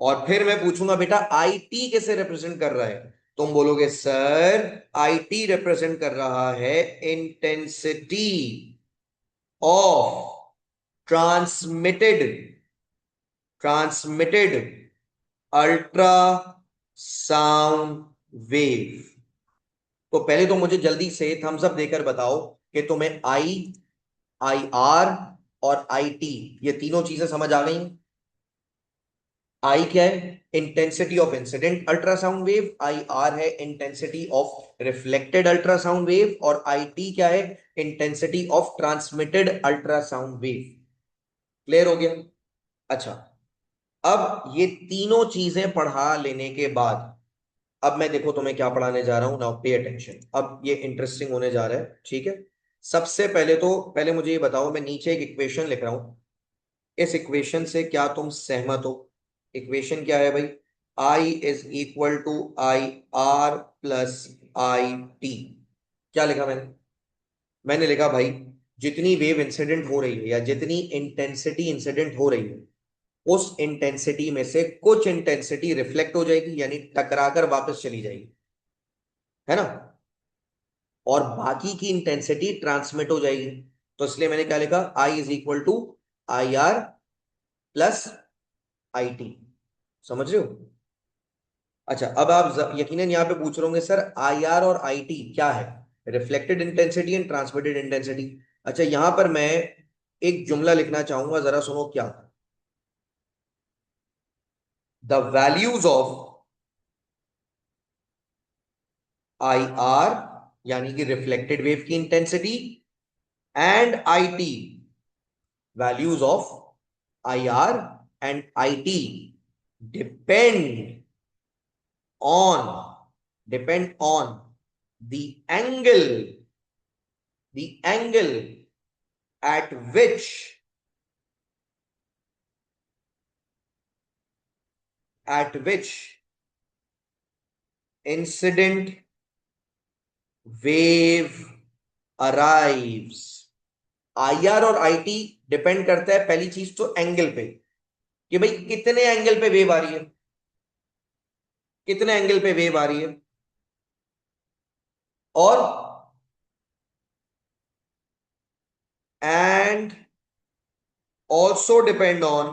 Speaker 1: और फिर मैं पूछूंगा बेटा आई टी कैसे रिप्रेजेंट कर रहा है? तुम बोलोगे सर आई टी रिप्रेजेंट कर रहा है intensity of transmitted transmitted ultra sound wave. तो पहले तो मुझे जल्दी से थम्स अप देकर बताओ कि तुम्हें आई, आई आर और आई टी ये तीनों चीजें समझ आ गई? आई क्या है? Intensity of incident ultrasound wave. I R है intensity of reflected ultrasound wave. और आई टी क्या है? Intensity of transmitted ultrasound wave. Clear हो गया? अच्छा, अब ये तीनों चीजें पढ़ा लेने के बाद अब मैं देखो तुम्हें क्या पढ़ाने जा रहा हूं। नाउ पे अटेंशन, अब ये इंटरेस्टिंग होने जा रहा है, ठीक है? सबसे पहले तो पहले मुझे ये बताओ, मैं नीचे एक इक्वेशन लिख रहा हूं, इस इक्वेशन से क्या तुम सहमत हो? इक्वेशन क्या है भाई? I is equal to I R plus I T. क्या लिखा मैंने? मैंने लिखा भाई, जितनी वेव इंसिडेंट हो रही है या जितनी इंटेंसिटी इंसिडेंट हो रही है, उस इंटेंसिटी में से कुछ इंटेंसिटी रिफ्लेक्ट हो जाएगी यानी टकराकर वापस चली जाएगी, है ना? और बाकी की इंटेंसिटी ट्रांसमिट हो जाएगी। तो इसलिए मैंने क्या लिखा? I is equal to I R plus I T. समझ रहे हो? अच्छा, अब आप यकीनन यहाँ पे पूछ रहे होंगे सर आई आर और आई टी क्या है? Reflected intensity and transmitted intensity. अच्छा, यहां पर मैं एक जुमला लिखना चाहूंगा, जरा सुनो क्या। The values of I R यानी कि रिफ्लेक्टेड वेव की intensity and I T, values of I R and I T depend on depend on the angle at which incident wave arrives। I R और I T depend करता है पहली चीज तो angle पे, कि भाई कितने एंगल पे वेव आ रही है, कितने एंगल पे वेव आ रही है। और and also depend on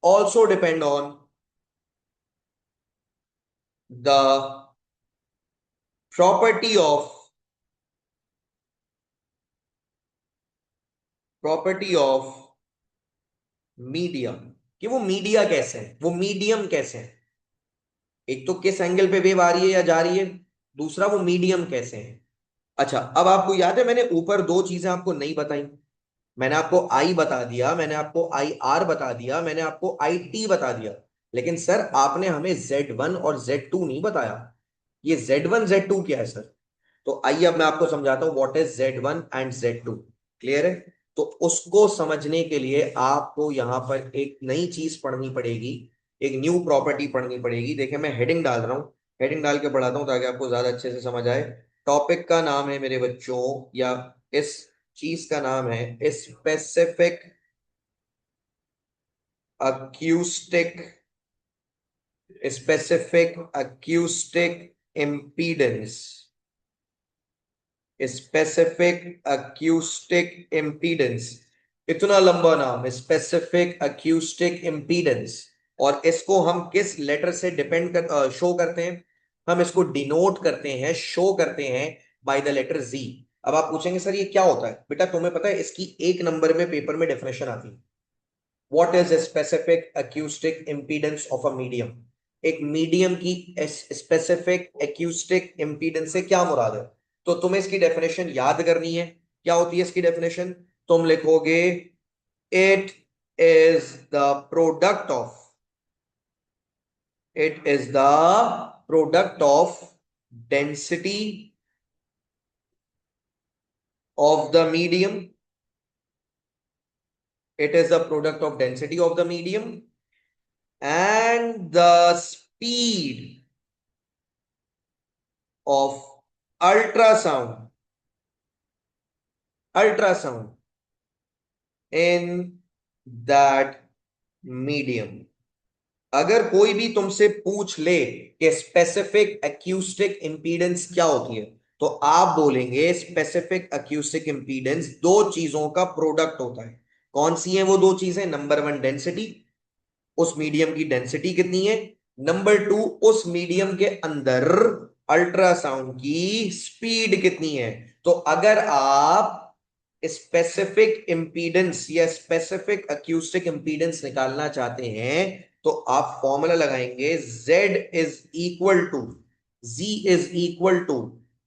Speaker 1: also depend on the property of property of medium, कि वो मीडिया कैसे है, वो मीडियम कैसे है। एक तो किस एंगल पे वेव आ रही है या जा रही है, दूसरा वो मीडियम कैसे है। अच्छा, अब आपको याद है मैंने ऊपर दो चीजें आपको नहीं बताई। मैंने आपको आई बता दिया, मैंने आपको आई आर बता दिया, मैंने आपको आई टी बता दिया, लेकिन सर आपने हमें Z1 और Z2 नहीं बताया। ये Z1 Z2 क्या है सर? तो आइए अब मैं आपको समझाता हूं what is Z1 and Z2। Clear है? तो उसको समझने के लिए आपको यहां पर एक नई चीज पढ़नी पड़ेगी, एक न्यू प्रॉपर्टी पढ़नी पड़ेगी। देखिए मैं हेडिंग डाल रहा हूं, हेडिंग डाल के पढ़ाता हूं ताकि आपको ज्यादा अच्छे से समझ आए। टॉपिक का नाम है मेरे बच्चों, या इस चीज का नाम है specific acoustic, specific acoustic impedance, specific acoustic impedance. इतना लंबा नाम, स्पेसिफिक अक्यूस्टिक इम्पीडेंस। और इसको हम किस लेटर से डिपेंड कर शो करते हैं? हम इसको डिनोट करते हैं, शो करते हैं बाय द लेटर जी। अब आप पूछेंगे सर ये क्या होता है? बेटा तुम्हें पता है इसकी एक नंबर में पेपर में डेफिनेशन आती है। What is specific acoustic impedance of a medium? एक मीडियम की स्पेसिफिक अक्यूस्टिक इम्पीडेंस से क्या मुराद है? तो तुम्हें इसकी डेफिनेशन याद करनी है। क्या होती है इसकी डेफिनेशन? तुम लिखोगे it is the product of, it is the product of density of the medium, it is the product of density of the medium and the speed of ultrasound, ultrasound in that medium। अगर कोई भी तुमसे पूछ ले कि specific acoustic impedance क्या होती है, तो आप बोलेंगे स्पेसिफिक एक्यूस्टिक इंपीडेंस दो चीजों का प्रोडक्ट होता है। कौन सी है वो दो चीजें? नंबर वन डेंसिटी, उस मीडियम की डेंसिटी कितनी है। नंबर टू, उस मीडियम के अंदर अल्ट्रासाउंड की स्पीड कितनी है। तो अगर आप स्पेसिफिक इंपीडेंस या स्पेसिफिक अक्यूस्टिक इंपीडेंस निकालना चाहते हैं तो आप फॉर्मूला लगाएंगे Z is equal to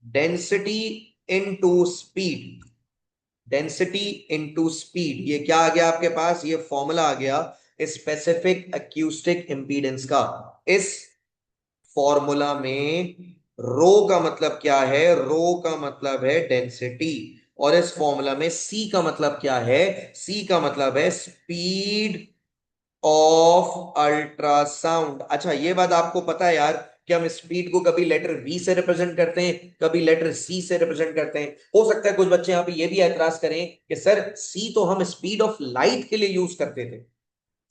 Speaker 1: density into speed, density into speed. ये क्या आ गया आपके पास? ये फॉर्मूला आ गया स्पेसिफिक अक्यूस्टिक इंपीडेंस का। इस फॉर्मूला में रो का मतलब क्या है? रो का मतलब है डेंसिटी। और इस फॉर्मूला में सी का मतलब क्या है? सी का मतलब है स्पीड ऑफ अल्ट्रासाउंड। अच्छा ये बात आपको पता है यार कि हम स्पीड को कभी लेटर वी से रिप्रेजेंट करते हैं, कभी लेटर सी से रिप्रेजेंट करते हैं। हो सकता है कुछ बच्चे यहां पे ये भी एतराज करें कि सर सी तो हम स्पीड ऑफ लाइट के लिए यूज करते थे,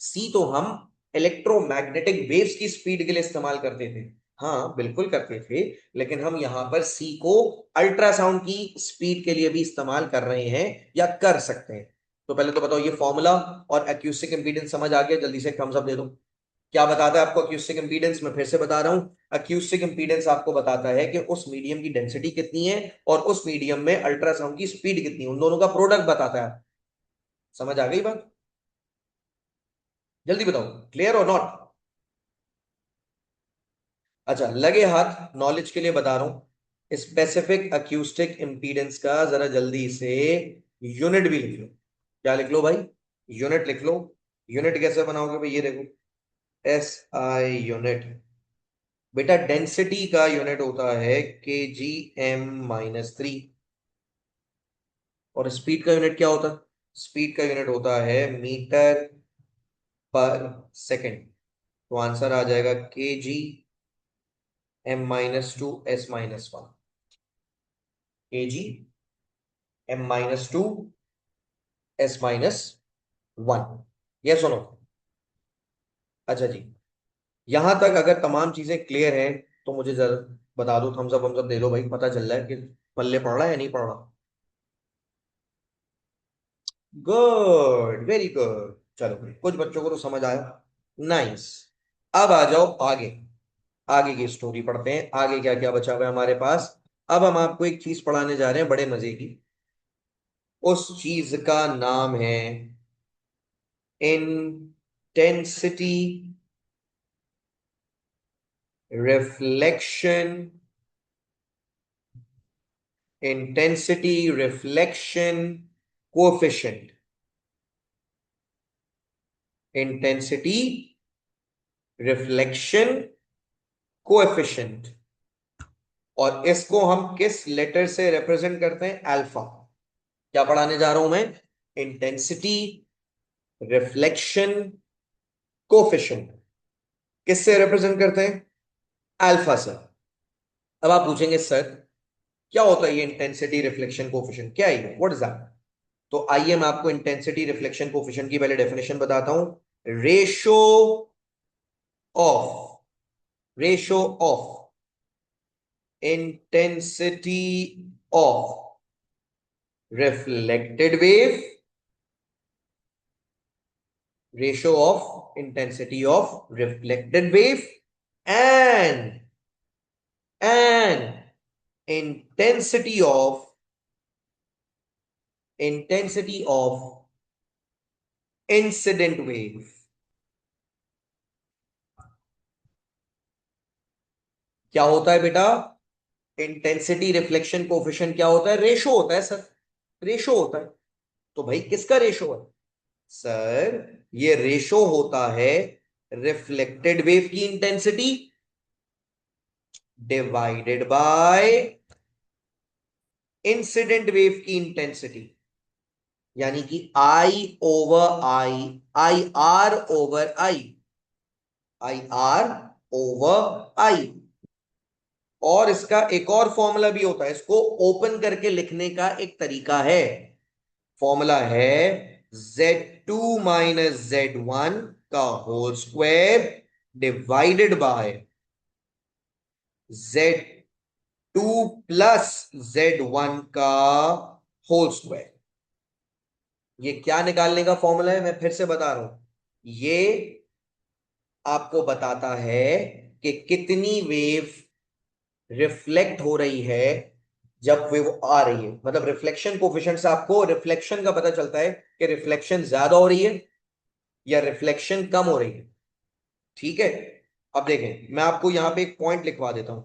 Speaker 1: सी तो हम इलेक्ट्रोमैग्नेटिक वेव्स की स्पीड के लिए इस्तेमाल करते थे। हाँ बिल्कुल करते थे, लेकिन हम यहां पर सी को अल्ट्रासाउंड की स्पीड के लिए भी इस्तेमाल कर रहे हैं या कर सकते हैं। तो पहले तो बताओ ये फॉर्मूला और एक्यूस्टिक इंपीडेंस समझ आ गया? जल्दी से थम्स अप दे दो। क्या बताता है आपको एक्यूस्टिक इंपीडेंस? मैं फिर से बता रहा हूं, एक्यूस्टिक इंपीडेंस आपको बताता है कि उस मीडियम की डेंसिटी कितनी है और उस मीडियम में अल्ट्रासाउंड की स्पीड कितनी है, उन दोनों का प्रोडक्ट बताता है। समझ आ गई बात? जल्दी बताओ, क्लियर और नॉट? अच्छा लगे हाथ, नॉलेज के लिए बता रहा हूं, स्पेसिफिक अक्यूस्टिक इंपीडेंस का जरा जल्दी से यूनिट भी लिख लो। क्या लिख लो भाई? यूनिट लिख लो। यूनिट कैसे बनाओगे भाई? ये देखो, SI यूनिट। बेटा डेंसिटी का यूनिट होता है kg m-3। और स्पीड का यूनिट क्या होता है? स्पीड का यूनिट होता है मीटर पर सेकेंड। तो आंसर आ जाएगा kg m-2 s-1, kg m-2 s-1। ये सुनो। अच्छा जी, यहां तक अगर तमाम चीजें क्लियर हैं तो मुझे जरा बता दो, थम्स अप दे दो भाई, पता चल रहा है कि पल्ले पड़ रहा है या नहीं पड़ रहा। Good, very good. चलो भाई, कुछ बच्चों को तो समझ आया। नाइस। अब आ जाओ आगे, आगे की स्टोरी पढ़ते हैं। आगे क्या क्या बचा हुआ है हमारे पास? अब हम आपको एक चीज पढ़ाने जा रहे हैं बड़े मजे की। उस चीज का नाम है intensity reflection, intensity reflection coefficient. Intensity reflection coefficient, और इसको हम किस लेटर से रिप्रेजेंट करते हैं? अल्फा। क्या पढ़ाने जा रहा हूं मैं? इंटेंसिटी रिफ्लेक्शन कोएफिशिएंट किससे रिप्रेजेंट करते हैं? अल्फा से। अब आप पूछेंगे सर क्या होता है ये इंटेंसिटी रिफ्लेक्शन कोएफिशिएंट, क्या है, व्हाट इज दैट? तो आइए मैं आपको इंटेंसिटी रिफ्लेक्शन कोएफिशिएंट की पहले डेफिनेशन बताता हूं। Ratio of ratio of intensity of reflected wave, ratio of intensity of reflected wave and and intensity of incident wave। क्या होता है बेटा? इंटेंसिटी रिफ्लेक्शन कोफिशिएंट क्या होता है? रेशो होता है सर, रेशो होता है। तो भाई किसका रेशो है सर? ये रेशो होता है रिफ्लेक्टेड वेव की intensity divided by incident wave की इंटेंसिटी, यानी कि आई over I, I R over I, I R over आई। और इसका एक और फॉर्मूला भी होता है, इसको ओपन करके लिखने का एक तरीका है। फॉर्मूला है Z2 माइनस Z1 का whole square divided by Z2 plus Z1 का होल स्क्वायर। ये क्या निकालने का फॉर्मूला है? मैं फिर से बता रहा हूं, ये आपको बताता है कि कितनी वेव रिफ्लेक्ट हो रही है जब वेव आ रही है। मतलब रिफ्लेक्शन कोफिशिएंट से आपको रिफ्लेक्शन का पता चलता है कि रिफ्लेक्शन ज्यादा हो रही है या रिफ्लेक्शन कम हो रही है। ठीक है, अब देखें मैं आपको यहां पे एक पॉइंट लिखवा देता हूं।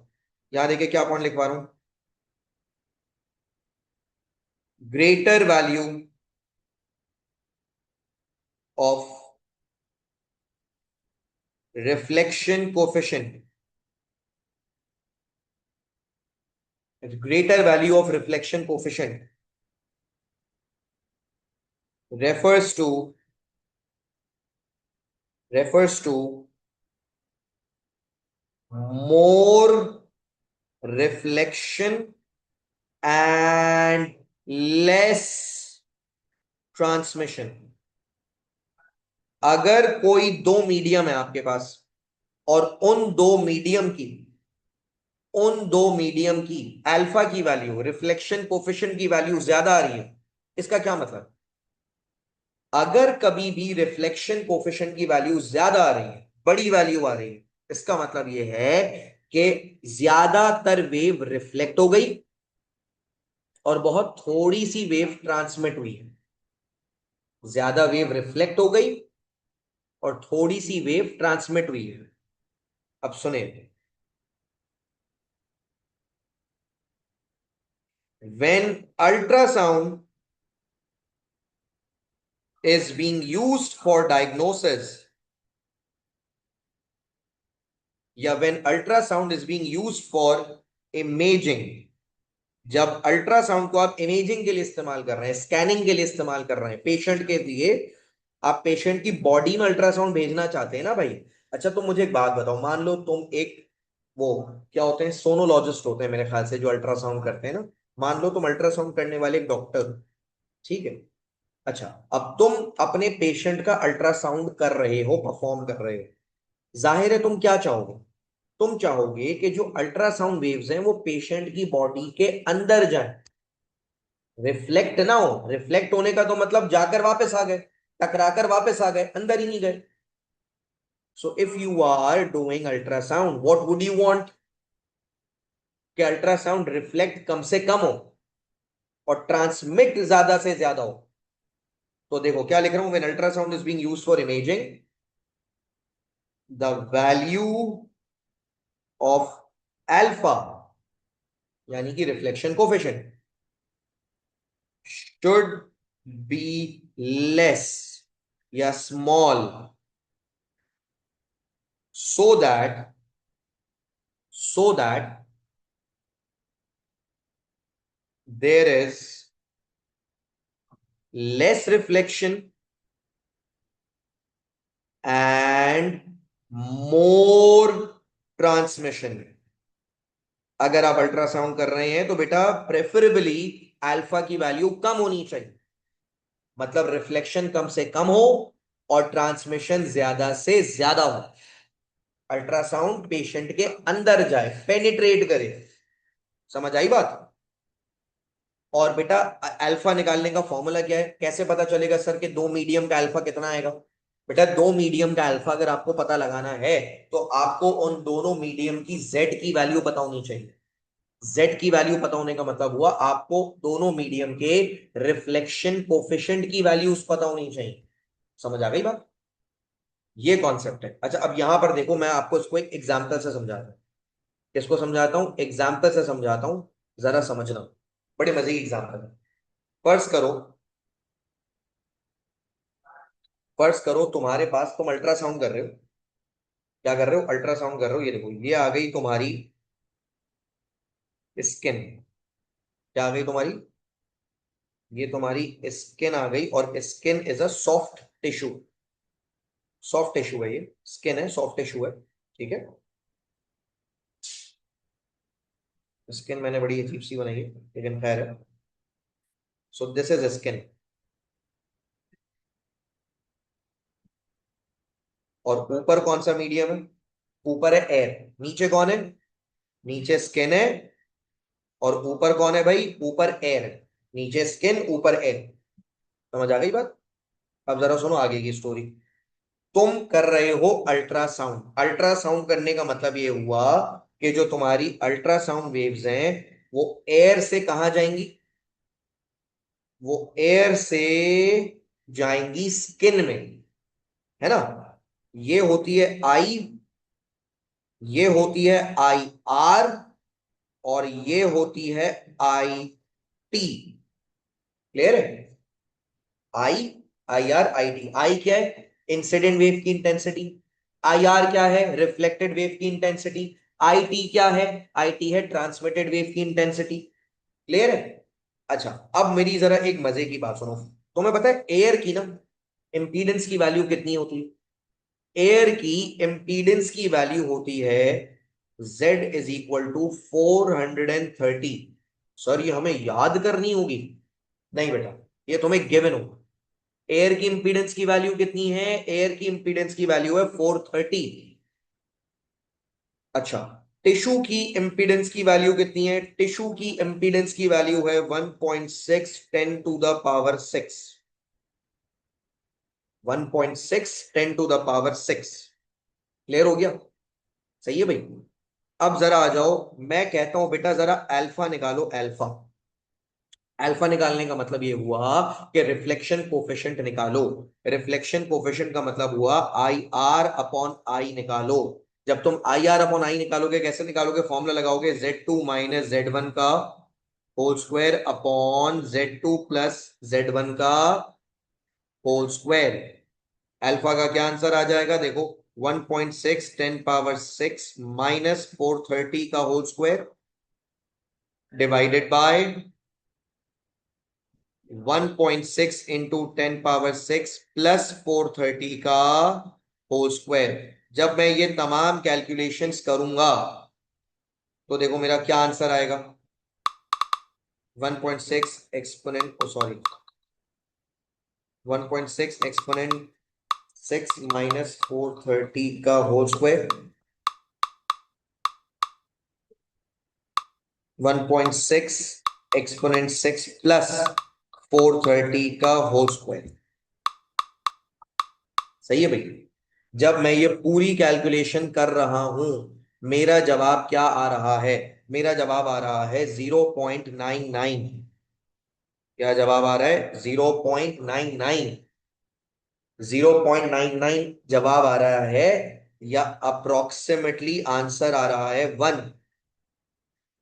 Speaker 1: यहां देखिए क्या पॉइंट लिखवा रहा हूं। Greater value of reflection coefficient, greater value of reflection coefficient refers to more reflection and less transmission। अगर कोई दो मीडियम है आपके पास और उन दो मीडियम की अल्फा की वैल्यू, रिफ्लेक्शन कोफिशिएंट की वैल्यू ज्यादा आ रही है, इसका क्या मतलब? अगर कभी भी रिफ्लेक्शन कोफिशिएंट की वैल्यू ज्यादा आ रही है, बड़ी वैल्यू आ रही है, इसका मतलब यह है कि ज्यादातर वेव रिफ्लेक्ट हो गई और बहुत थोड़ी सी वेव ट्रांसमिट हुई है। ज्यादा वेव रिफ्लेक्ट हो गई और थोड़ी सी वेव ट्रांसमिट हुई है। अब सुने, when ultrasound is being used for diagnosis या when ultrasound is being used for imaging, जब अल्ट्रासाउंड को आप इमेजिंग के लिए इस्तेमाल कर रहे हैं, स्कैनिंग के लिए इस्तेमाल कर रहे हैं पेशेंट के लिए, आप पेशेंट की बॉडी में अल्ट्रासाउंड भेजना चाहते हैं ना भाई। अच्छा तुम मुझे एक बात बताओ, मान लो तुम एक, वो क्या होते हैं, सोनोलॉजिस्ट होते हैं मेरे ख्याल से जो अल्ट्रासाउंड करते हैं ना। मान लो तुम अल्ट्रासाउंड करने वाले एक डॉक्टर, ठीक है। अच्छा, अब तुम अपने पेशेंट का अल्ट्रासाउंड कर रहे हो, परफॉर्म कर रहे हो, जाहिर है तुम क्या चाहोगे? तुम चाहोगे कि जो अल्ट्रासाउंड वेव्स हैं वो पेशेंट की बॉडी के अंदर जाए, रिफ्लेक्ट ना हो। रिफ्लेक्ट होने का तो मतलब जाकर वापस आ गए, टकराकर वापस आ गए, अंदर ही नहीं गए। So if you are doing ultrasound, what would you want? कि अल्ट्रासाउंड रिफ्लेक्ट कम से कम हो और ट्रांसमिट ज्यादा से ज्यादा हो। तो देखो क्या लिख रहा हूं, when ultrasound is being used for imaging, the value of alpha, यानी कि reflection coefficient, should be less या small so that there is less reflection and more transmission. अगर आप अल्ट्रासाउंड कर रहे हैं तो बेटा प्रेफरेबली अल्फा की वैल्यू कम होनी चाहिए, मतलब रिफ्लेक्शन कम से कम हो और ट्रांसमिशन ज्यादा से ज्यादा हो। अल्ट्रासाउंड पेशेंट के अंदर जाए, पेनिट्रेट करे। समझ आई बात? और बेटा अल्फा निकालने का फॉर्मूला क्या है, कैसे पता चलेगा सर कि दो मीडियम का अल्फा कितना आएगा? बेटा दो मीडियम का अल्फा अगर आपको पता लगाना है तो आपको उन दोनों मीडियम की जेड की वैल्यू पता होनी चाहिए। जेड की वैल्यू पता होने का मतलब हुआ आपको दोनों मीडियम के रिफ्लेक्शन कोफिशिएंट की वैल्यूज पता होनी चाहिए। समझ आ गई बात? ये कॉन्सेप्ट है। अच्छा अब यहां पर देखो, मैं आपको इसको एक एग्जाम्पल से समझाता हूँ। किसको समझाता हूँ? एग्जाम्पल से समझाता हूँ, जरा समझना। बड़े मजे की एग्जाम्पल है। फर्ज करो, फर्ज करो तुम्हारे पास, तुम अल्ट्रासाउंड कर रहे हो। क्या कर रहे हो? अल्ट्रासाउंड कर रहे हो। ये देखो, ये आ गई तुम्हारी स्किन। क्या आ गई तुम्हारी? ये तुम्हारी स्किन आ गई, और skin is a soft tissue. Soft tissue है ये, स्किन है, सॉफ्ट टिश्यू है। ठीक है, स्किन मैंने बड़ी अजीब सी बनाई है, लेकिन खैर है। So this is skin. और ऊपर कौन सा मीडियम है? ऊपर है एयर। नीचे कौन है? नीचे स्किन है, और ऊपर कौन है भाई? ऊपर एयर है। नीचे स्किन, ऊपर एयर। समझ आ गई बात? अब जरा सुनो आगे की स्टोरी। तुम कर रहे हो अल्ट्रासाउंड। अल्ट्रासाउंड करने का मतलब ये हुआ कि जो तुम्हारी अल्ट्रासाउंड वेव्स हैं वो एयर से कहां जाएंगी? वो एयर से जाएंगी स्किन में, है ना? ये होती है आई, ये होती है आई आर, और ये होती है आई टी। क्लियर है? आई, आई आर, आई टी। आई क्या है? इंसिडेंट वेव की इंटेंसिटी। आई आर क्या है? रिफ्लेक्टेड वेव की इंटेंसिटी। आई टी क्या है? आई टी है ट्रांसमिटेड वेव की इंटेंसिटी। क्लियर है? अच्छा अब मेरी जरा एक मजे की बात सुनो। तुम्हें पता है एयर की ना इंपीडेंस की वैल्यू कितनी होती है? एयर की इंपीडेंस की वैल्यू होती है Z is equal to 430। Sir ये हमें याद करनी होगी? नहीं बेटा, ये तुम्हें गिवन होगा। एयर की इंपीडेंस की वैल्यू कितनी है? एयर की इंपीडेंस की वैल्यू है 430। अच्छा, टिश्यू की इंपीडेंस की वैल्यू कितनी है? टिश्यू की इंपीडेंस की वैल्यू है 1.6 10 to the power 6। 1.6 10 to the power 6। Clear हो गया? सही है भाई। अब जरा आ जाओ, मैं कहता हूं बेटा जरा अल्फा निकालो, अल्फा। अल्फा निकालने का मतलब ये हुआ कि रिफ्लेक्शन कोफिशिएंट निकालो। रिफ्लेक्शन कोफिशिएंट का मतलब हुआ आई आर अपॉन आई निकालो। जब तुम आई आर अपॉन आई निकालोगे, कैसे निकालोगे? फॉर्मूला लगाओगे Z2 माइनस Z1 का whole square upon Z2 plus Z1 का होल स्क्वायर। अल्फा का क्या आंसर आ जाएगा? देखो, 1.6 10 पावर 6 माइनस 430 का whole square divided by 1.6 into 10 power 6 plus 430 का होल स्क्वायर। जब मैं ये तमाम कैलकुलेशंस करूंगा तो देखो मेरा क्या आंसर आएगा। 1.6 एक्सपोनेंट, सॉरी, 1.6 एक्सपोनेंट 6 माइनस 430 का होल स्क्वायर, 1.6 एक्सपोनेंट 6 प्लस 430 का होल स्क्वायर। सही है भाई? जब मैं ये पूरी कैलकुलेशन कर रहा हूं, मेरा जवाब क्या आ रहा है? मेरा जवाब आ रहा है 0.99। क्या जवाब आ रहा है? 0.99। 0.99 जवाब आ रहा है, या अप्रोक्सीमेटली आंसर आ रहा है 1।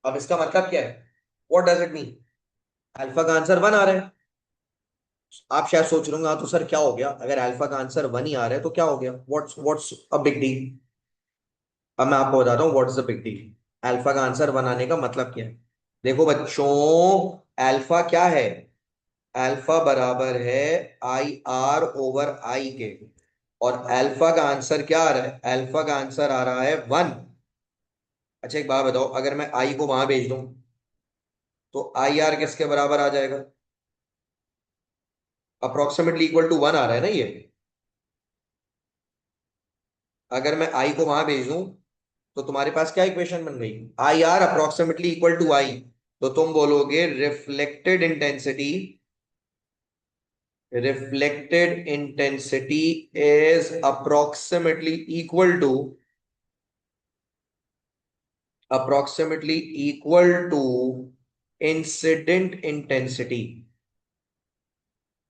Speaker 1: अब इसका मतलब क्या है? What does it mean? Alpha का आंसर 1 आ रहा है। आप शायद सोच रहे होंगे हाँ तो सर क्या हो गया, अगर अल्फा का आंसर 1 ही आ रहा है तो क्या हो गया? What's what's a big deal? अब मैं आपको बताता हूँ what is the big deal. Alpha का आंसर बनाने का मतलब क्या है। देखो बच्चों, अल्फा क्या है? अल्फा बराबर है आई आर ओवर आई के। और अल्फा का आंसर क्या आ रहा है? अल्फा का आंसर आ रहा है 1। अच्छा एक बात बताओ, अगर मैं आई को वहां भेज दूं तो आई आर किसके बराबर आ जाएगा? अप्रोक्सीमेटली इक्वल टू 1 आ रहा है ना ये। अगर मैं आई को वहां भेज दूं तो तुम्हारे पास क्या इक्वेशन बन गई? I R approximately equal to I. तो तुम बोलोगे reflected intensity is approximately equal to incident intensity.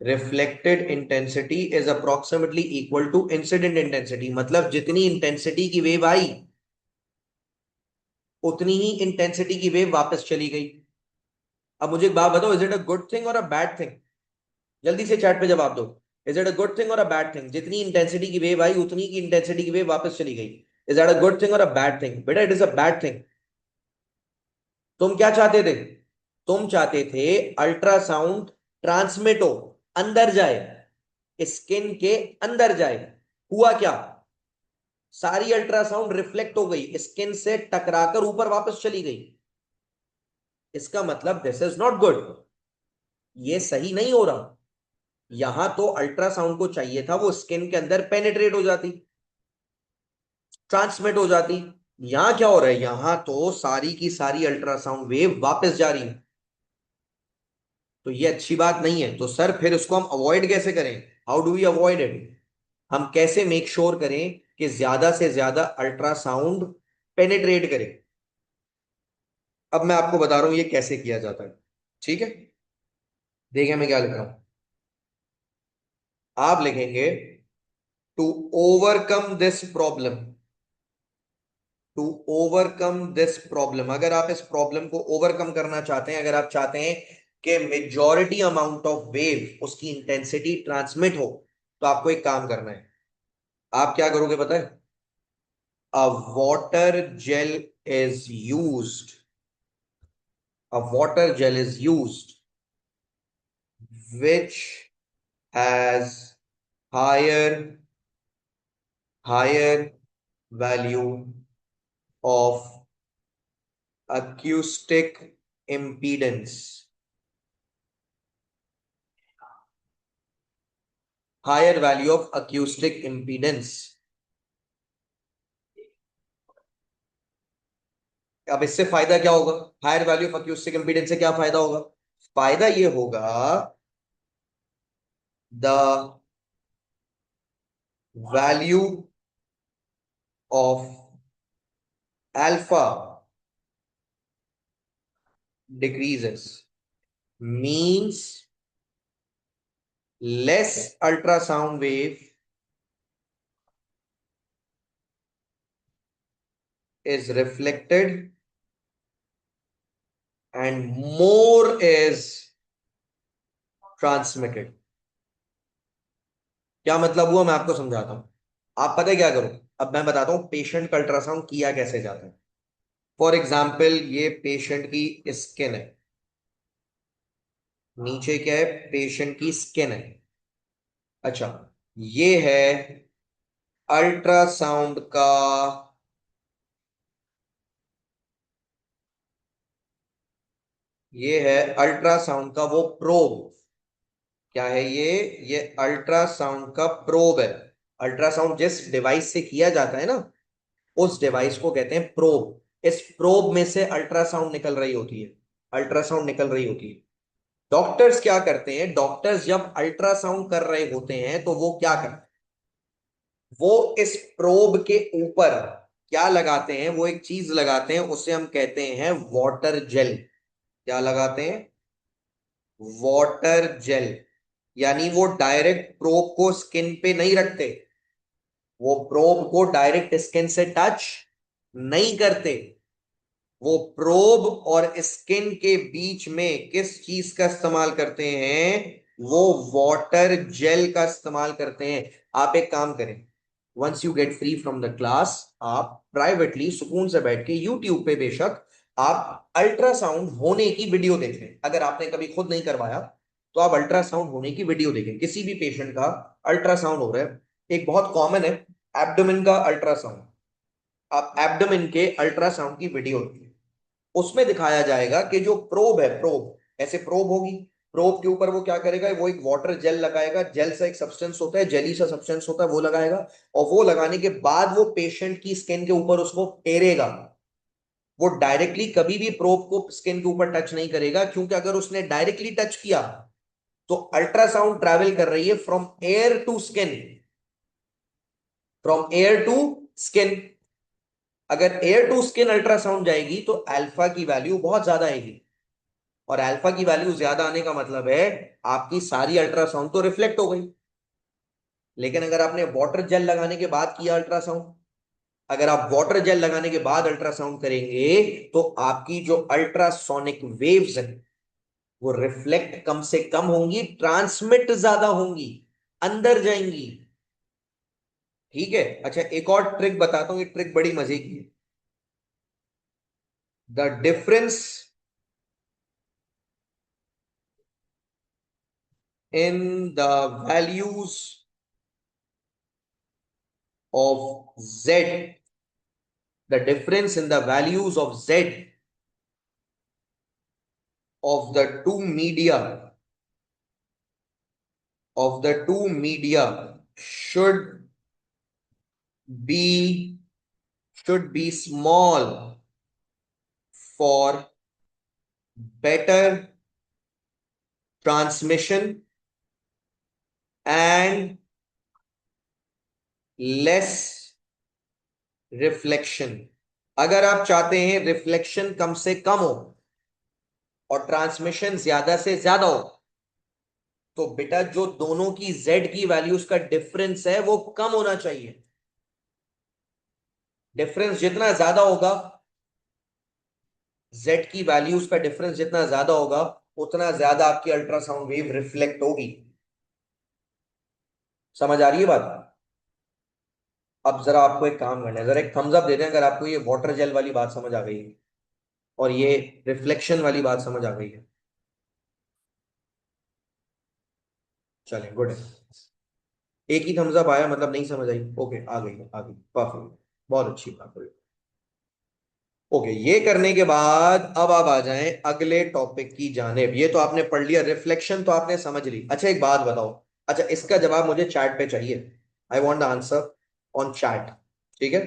Speaker 1: Reflected intensity is approximately equal to incident intensity, मतलब जितनी इंटेंसिटी की वेव आई उतनी ही इंटेंसिटी की वेव वापस चली गई। अब मुझे एक बात बताओ, is it a good thing और अ बैड थिंग? जल्दी से चैट पे जवाब दो। Is it a good thing और अ बैड थिंग? जितनी इंटेंसिटी की वेव आई उतनी की इंटेंसिटी की वेव वापस चली गई। Is that a good thing और अ बैड थिंग? बेटा it is a bad thing. तुम क्या चाहते थे? तुम चाहते थे अल्ट्रासाउंड ट्रांसमिट हो, अंदर जाए, स्किन के अंदर जाए। हुआ क्या? सारी अल्ट्रासाउंड रिफ्लेक्ट हो गई, स्किन से टकराकर ऊपर वापस चली गई। इसका मतलब दिस इज नॉट गुड। ये सही नहीं हो रहा। यहां तो अल्ट्रासाउंड को चाहिए था वो स्किन के अंदर पेनिट्रेट हो जाती, ट्रांसमिट हो जाती। यहां क्या हो रहा है? यहां तो सारी की सारी अल्ट्रासाउंड वेव वापस जा रही है। तो ये अच्छी बात नहीं है। तो सर फिर उसको हम अवॉइड कैसे करें? How do we avoid it? हम कैसे मेक श्योर करें कि ज्यादा से ज्यादा अल्ट्रासाउंड पेनिट्रेट करे? अब मैं आपको बता रहा हूं ये कैसे किया जाता है। ठीक है, देखिए मैं क्या लिख रहा हूं। आप लिखेंगे to overcome this problem. To overcome this problem, अगर आप इस प्रॉब्लम को ओवरकम करना चाहते हैं, अगर आप चाहते हैं कि मेजॉरिटी अमाउंट ऑफ वेव उसकी इंटेंसिटी ट्रांसमिट हो, तो आपको एक काम करना है। आप क्या करोगे पता है? A water gel is used. A water gel is used which has higher value of acoustic impedance. Higher value of acoustic impedance. अब इससे फायदा क्या होगा? Higher value of acoustic impedance से क्या फायदा होगा? फायदा ये होगा, the value of alpha decreases, means less ultrasound wave is reflected and more is transmitted. क्या मतलब हुआ मैं आपको समझाता हूं। आप पता है क्या करो? अब मैं बताता हूं पेशेंट का अल्ट्रासाउंड किया कैसे जाता है। फॉर एग्जाम्पल ये पेशेंट की स्किन है, नीचे क्या है? पेशेंट की स्किन है। अच्छा, ये है अल्ट्रासाउंड का, ये है अल्ट्रासाउंड का वो प्रोब। क्या है ये अल्ट्रासाउंड का प्रोब है। अल्ट्रासाउंड जिस डिवाइस से किया जाता है ना, उस डिवाइस को कहते हैं प्रोब। इस प्रोब में से अल्ट्रासाउंड निकल रही होती है, अल्ट्रासाउंड निकल रही होती है। डॉक्टर्स क्या करते हैं? डॉक्टर्स जब अल्ट्रासाउंड कर रहे होते हैं तो वो क्या करते हैं? वो इस प्रोब के ऊपर क्या लगाते हैं? वो एक चीज लगाते हैं, उसे हम कहते हैं वाटर जेल। क्या लगाते हैं? Water gel. यानी वो डायरेक्ट प्रोब को स्किन पे नहीं रखते, वो प्रोब को डायरेक्ट स्किन से टच नहीं करते। वो प्रोब और स्किन के बीच में किस चीज का इस्तेमाल करते हैं? वो वाटर जेल का इस्तेमाल करते हैं। आप एक काम करें, once you get free from the class, आप प्राइवेटली सुकून से बैठ के यूट्यूब पे बेशक आप अल्ट्रासाउंड होने की वीडियो देखें। अगर आपने कभी खुद नहीं करवाया तो आप अल्ट्रासाउंड होने की वीडियो देखें। किसी भी पेशेंट का अल्ट्रासाउंड हो रहा है, एक बहुत कॉमन है एब्डोमेन का अल्ट्रासाउंड। आप एब्डोमेन के अल्ट्रासाउंड की वीडियो देखिए, उसमें दिखाया जाएगा कि जो प्रोब है, प्रोब ऐसे प्रोब होगी, प्रोब के ऊपर वो क्या करेगा, वो एक वाटर जेल लगाएगा, जेल सा एक सब्सटेंस होता है, जेली सा सब्सटेंस होता है, वो लगाएगा। और वो लगाने के बाद वो पेशेंट की स्किन के ऊपर उसको फेरेगा। वो डायरेक्टली कभी भी प्रोब को स्किन के ऊपर टच नहीं करेगा, क्योंकि अगर उसने डायरेक्टली टच किया तो अल्ट्रासाउंड ट्रैवल कर रही है from air to skin, from air to skin. अगर एयर टू स्किन अल्ट्रासाउंड जाएगी तो अल्फा की वैल्यू बहुत ज्यादा आएगी, और अल्फा की वैल्यू ज्यादा आने का मतलब है आपकी सारी अल्ट्रासाउंड तो रिफ्लेक्ट हो गई। लेकिन अगर आपने वाटर जेल लगाने के बाद किया अल्ट्रासाउंड, अगर आप वाटर जेल लगाने के बाद अल्ट्रासाउंड करेंगे तो आपकी जो अल्ट्रासोनिक वेव्स है वो रिफ्लेक्ट कम से कम होंगी, ट्रांसमिट ज्यादा होंगी, अंदर जाएंगी। ठीक है, अच्छा एक और ट्रिक बताता हूं, ये ट्रिक बड़ी मजे की है। The difference in the values of Z, the difference in the values of Z of the two media, of the two media be should be small for better transmission and less reflection। अगर आप चाहते हैं reflection कम से कम हो और transmission ज्यादा से ज्यादा हो, तो बेटा जो दोनों की Z की वैल्यूज का डिफरेंस है वो कम होना चाहिए। डिफरेंस जितना ज्यादा होगा, Z की वैल्यूज का डिफरेंस जितना ज्यादा होगा, उतना ज्यादा आपकी अल्ट्रासाउंड वेव रिफ्लेक्ट होगी। समझ आ रही है बात? अब जरा आपको एक काम करना है, जरा एक थम्स अप दे दें अगर आपको ये वाटर जेल वाली बात समझ आ गई है और ये रिफ्लेक्शन वाली बात समझ आ गई है। चलिए गुड है, एक ही थम्स अप आया, मतलब नहीं समझ आई। ओके, आ गई आ गई, परफेक्ट, बहुत अच्छी बात है। ओके, ये करने के बाद अब आप आ जाएं अगले टॉपिक की जानेब। ये तो आपने पढ़ लिया, रिफ्लेक्शन तो आपने समझ ली। अच्छा एक बात बताओ, अच्छा इसका जवाब मुझे चैट पे चाहिए, I want the answer on chat. ठीक है,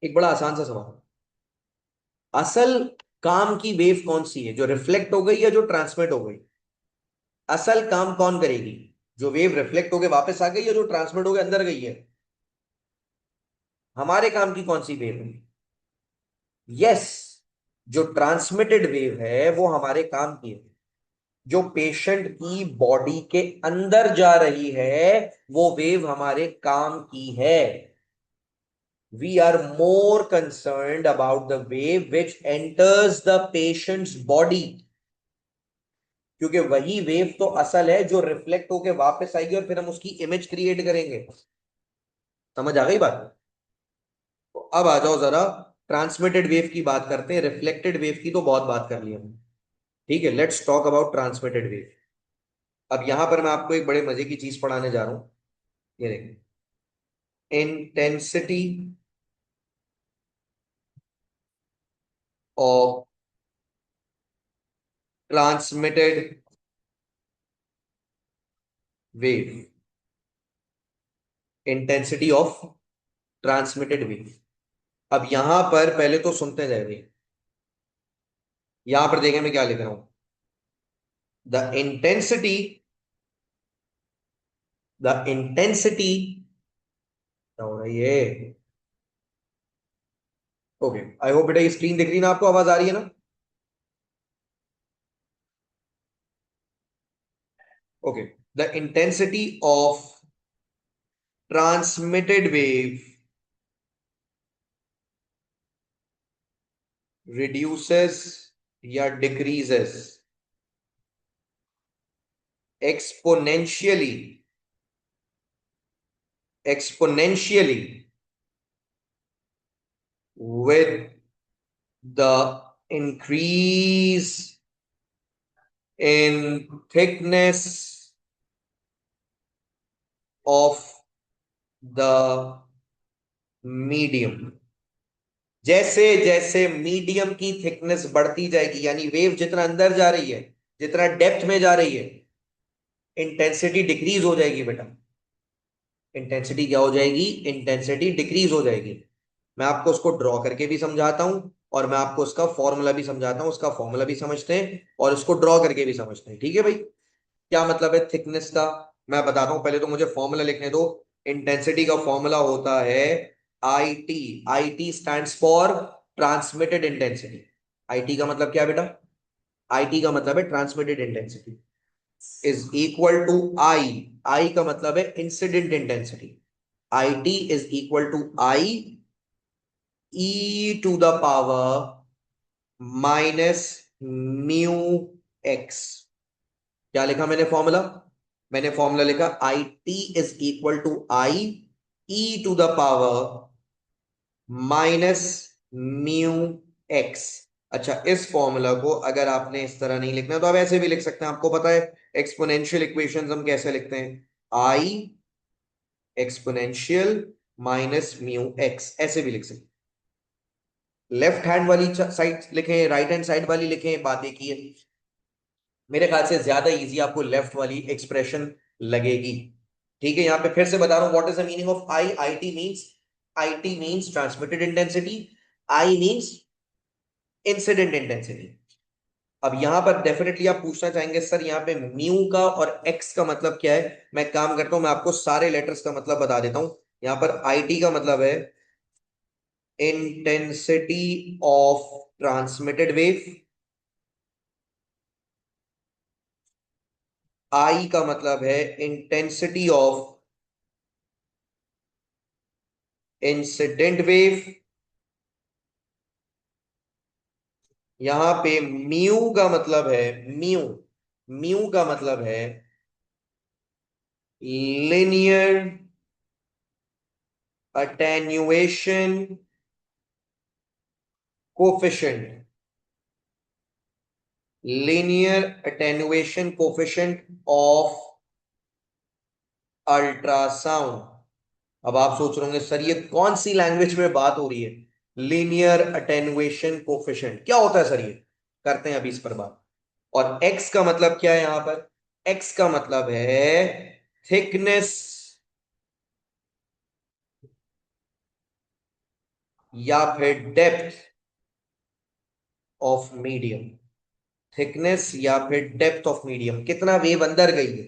Speaker 1: एक बड़ा आसान सा सवाल, असल काम की वेव कौन सी है, जो रिफ्लेक्ट हो गई या जो ट्रांसमिट हो गई? असल काम कौन करेगी, जो वेव रिफ्लेक्ट होके वापस आ गई या जो ट्रांसमिट होके अंदर गई है? हमारे काम की कौन सी वेव है? यस, जो ट्रांसमिटेड वेव है वो हमारे काम की है। जो पेशेंट की बॉडी के अंदर जा रही है वो वेव हमारे काम की है। We are more concerned about the wave which enters the patient's body, क्योंकि वही वेव तो असल है जो रिफ्लेक्ट होके वापस आएगी और फिर हम उसकी इमेज क्रिएट करेंगे। समझ आ गई बात? तो अब आ जाओ जरा ट्रांसमिटेड वेव की बात करते हैं, रिफ्लेक्टेड वेव की तो बहुत बात कर ली हमने। ठीक है, let's talk about transmitted wave. अब यहां पर मैं आपको एक बड़े मजे की चीज पढ़ाने जा रहा हूं, ये देखिए, intensity of transmitted wave, intensity of transmitted wave. अब यहां पर पहले तो सुनते जाएंगे, यहां पर देखें मैं क्या लिख रहा हूं, द इंटेंसिटी, द इंटेंसिटी, क्या हो रही है? ओके, आई होप बेटा ये स्क्रीन दिख रही है ना आपको, आवाज आ रही है ना? Okay, the intensity of transmitted wave reduces या decreases exponentially exponentially with the increase in thickness of the medium। जैसे जैसे मीडियम की थिकनेस बढ़ती जाएगी, यानी वेव जितना अंदर जा रही है, जितना डेप्थ में जा रही है, इंटेंसिटी डिक्रीज हो जाएगी बेटा। इंटेंसिटी क्या हो जाएगी? इंटेंसिटी डिक्रीज हो जाएगी। मैं आपको उसको ड्रॉ करके भी समझाता हूं, और मैं आपको उसका फॉर्मूला भी समझाता हूं। उसका फॉर्मूला भी समझते हैं और इसको ड्रॉ करके भी समझते हैं। ठीक है भाई? क्या मतलब है थिकनेस का, मैं बताता हूं। पहले तो मुझे फॉर्मूला लिखने दो। इंटेंसिटी का फॉर्मूला होता है I T. I T stand for transmitted intensity. I T का मतलब क्या है बेटा? आई टी का मतलब है transmitted intensity is equal to I. I का मतलब है incident intensity. I T is equal to I E to the power minus mu X. क्या लिखा मैंने फॉर्मूला? मैंने फॉर्मूला लिखा I T is equal to I E to the power minus mu X. अच्छा, इस फॉर्मूला को अगर आपने इस तरह नहीं लिखना तो आप ऐसे भी लिख सकते हैं। आपको पता है एक्सपोनेंशियल इक्वेशंस हम कैसे लिखते हैं? आई एक्सपोनेंशियल माइनस म्यू एक्स, ऐसे भी लिख सकते हैं। लेफ्ट हैंड वाली साइड लिखें, राइट हैंड साइड वाली लिखें, बात एक ही है। मेरे ख्याल से ज्यादा इजी आपको लेफ्ट वाली एक्सप्रेशन लगेगी। ठीक है, यहां पे फिर से बता रहा हूं what is the meaning of I. I T means transmitted intensity, I means incident intensity. अब यहां पर डेफिनेटली आप पूछना चाहेंगे सर यहाँ पे म्यू का और एक्स का मतलब क्या है। मैं एक काम करता हूं, मैं आपको सारे लेटर्स का मतलब बता देता हूं। यहां पर आई टी का मतलब है इंटेंसिटी ऑफ ट्रांसमिटेड वेव। आई का मतलब है इंटेंसिटी ऑफ इंसिडेंट वेव। यहां पे म्यू का मतलब है, म्यू म्यू का मतलब है linear attenuation coefficient. Linear attenuation coefficient of ultrasound. अब आप सोच रहे होंगे सर ये कौन सी लैंग्वेज में बात हो रही है? लीनियर अटेन्युएशन कोफिशिएंट क्या होता है सर ये? करते हैं अभी इस पर बात। और एक्स का मतलब क्या है यहां पर? एक्स का मतलब है थिकनेस या फिर डेप्थ ऑफ मीडियम। थिकनेस या फिर डेप्थ ऑफ मीडियम, कितना वेव अंदर गई है,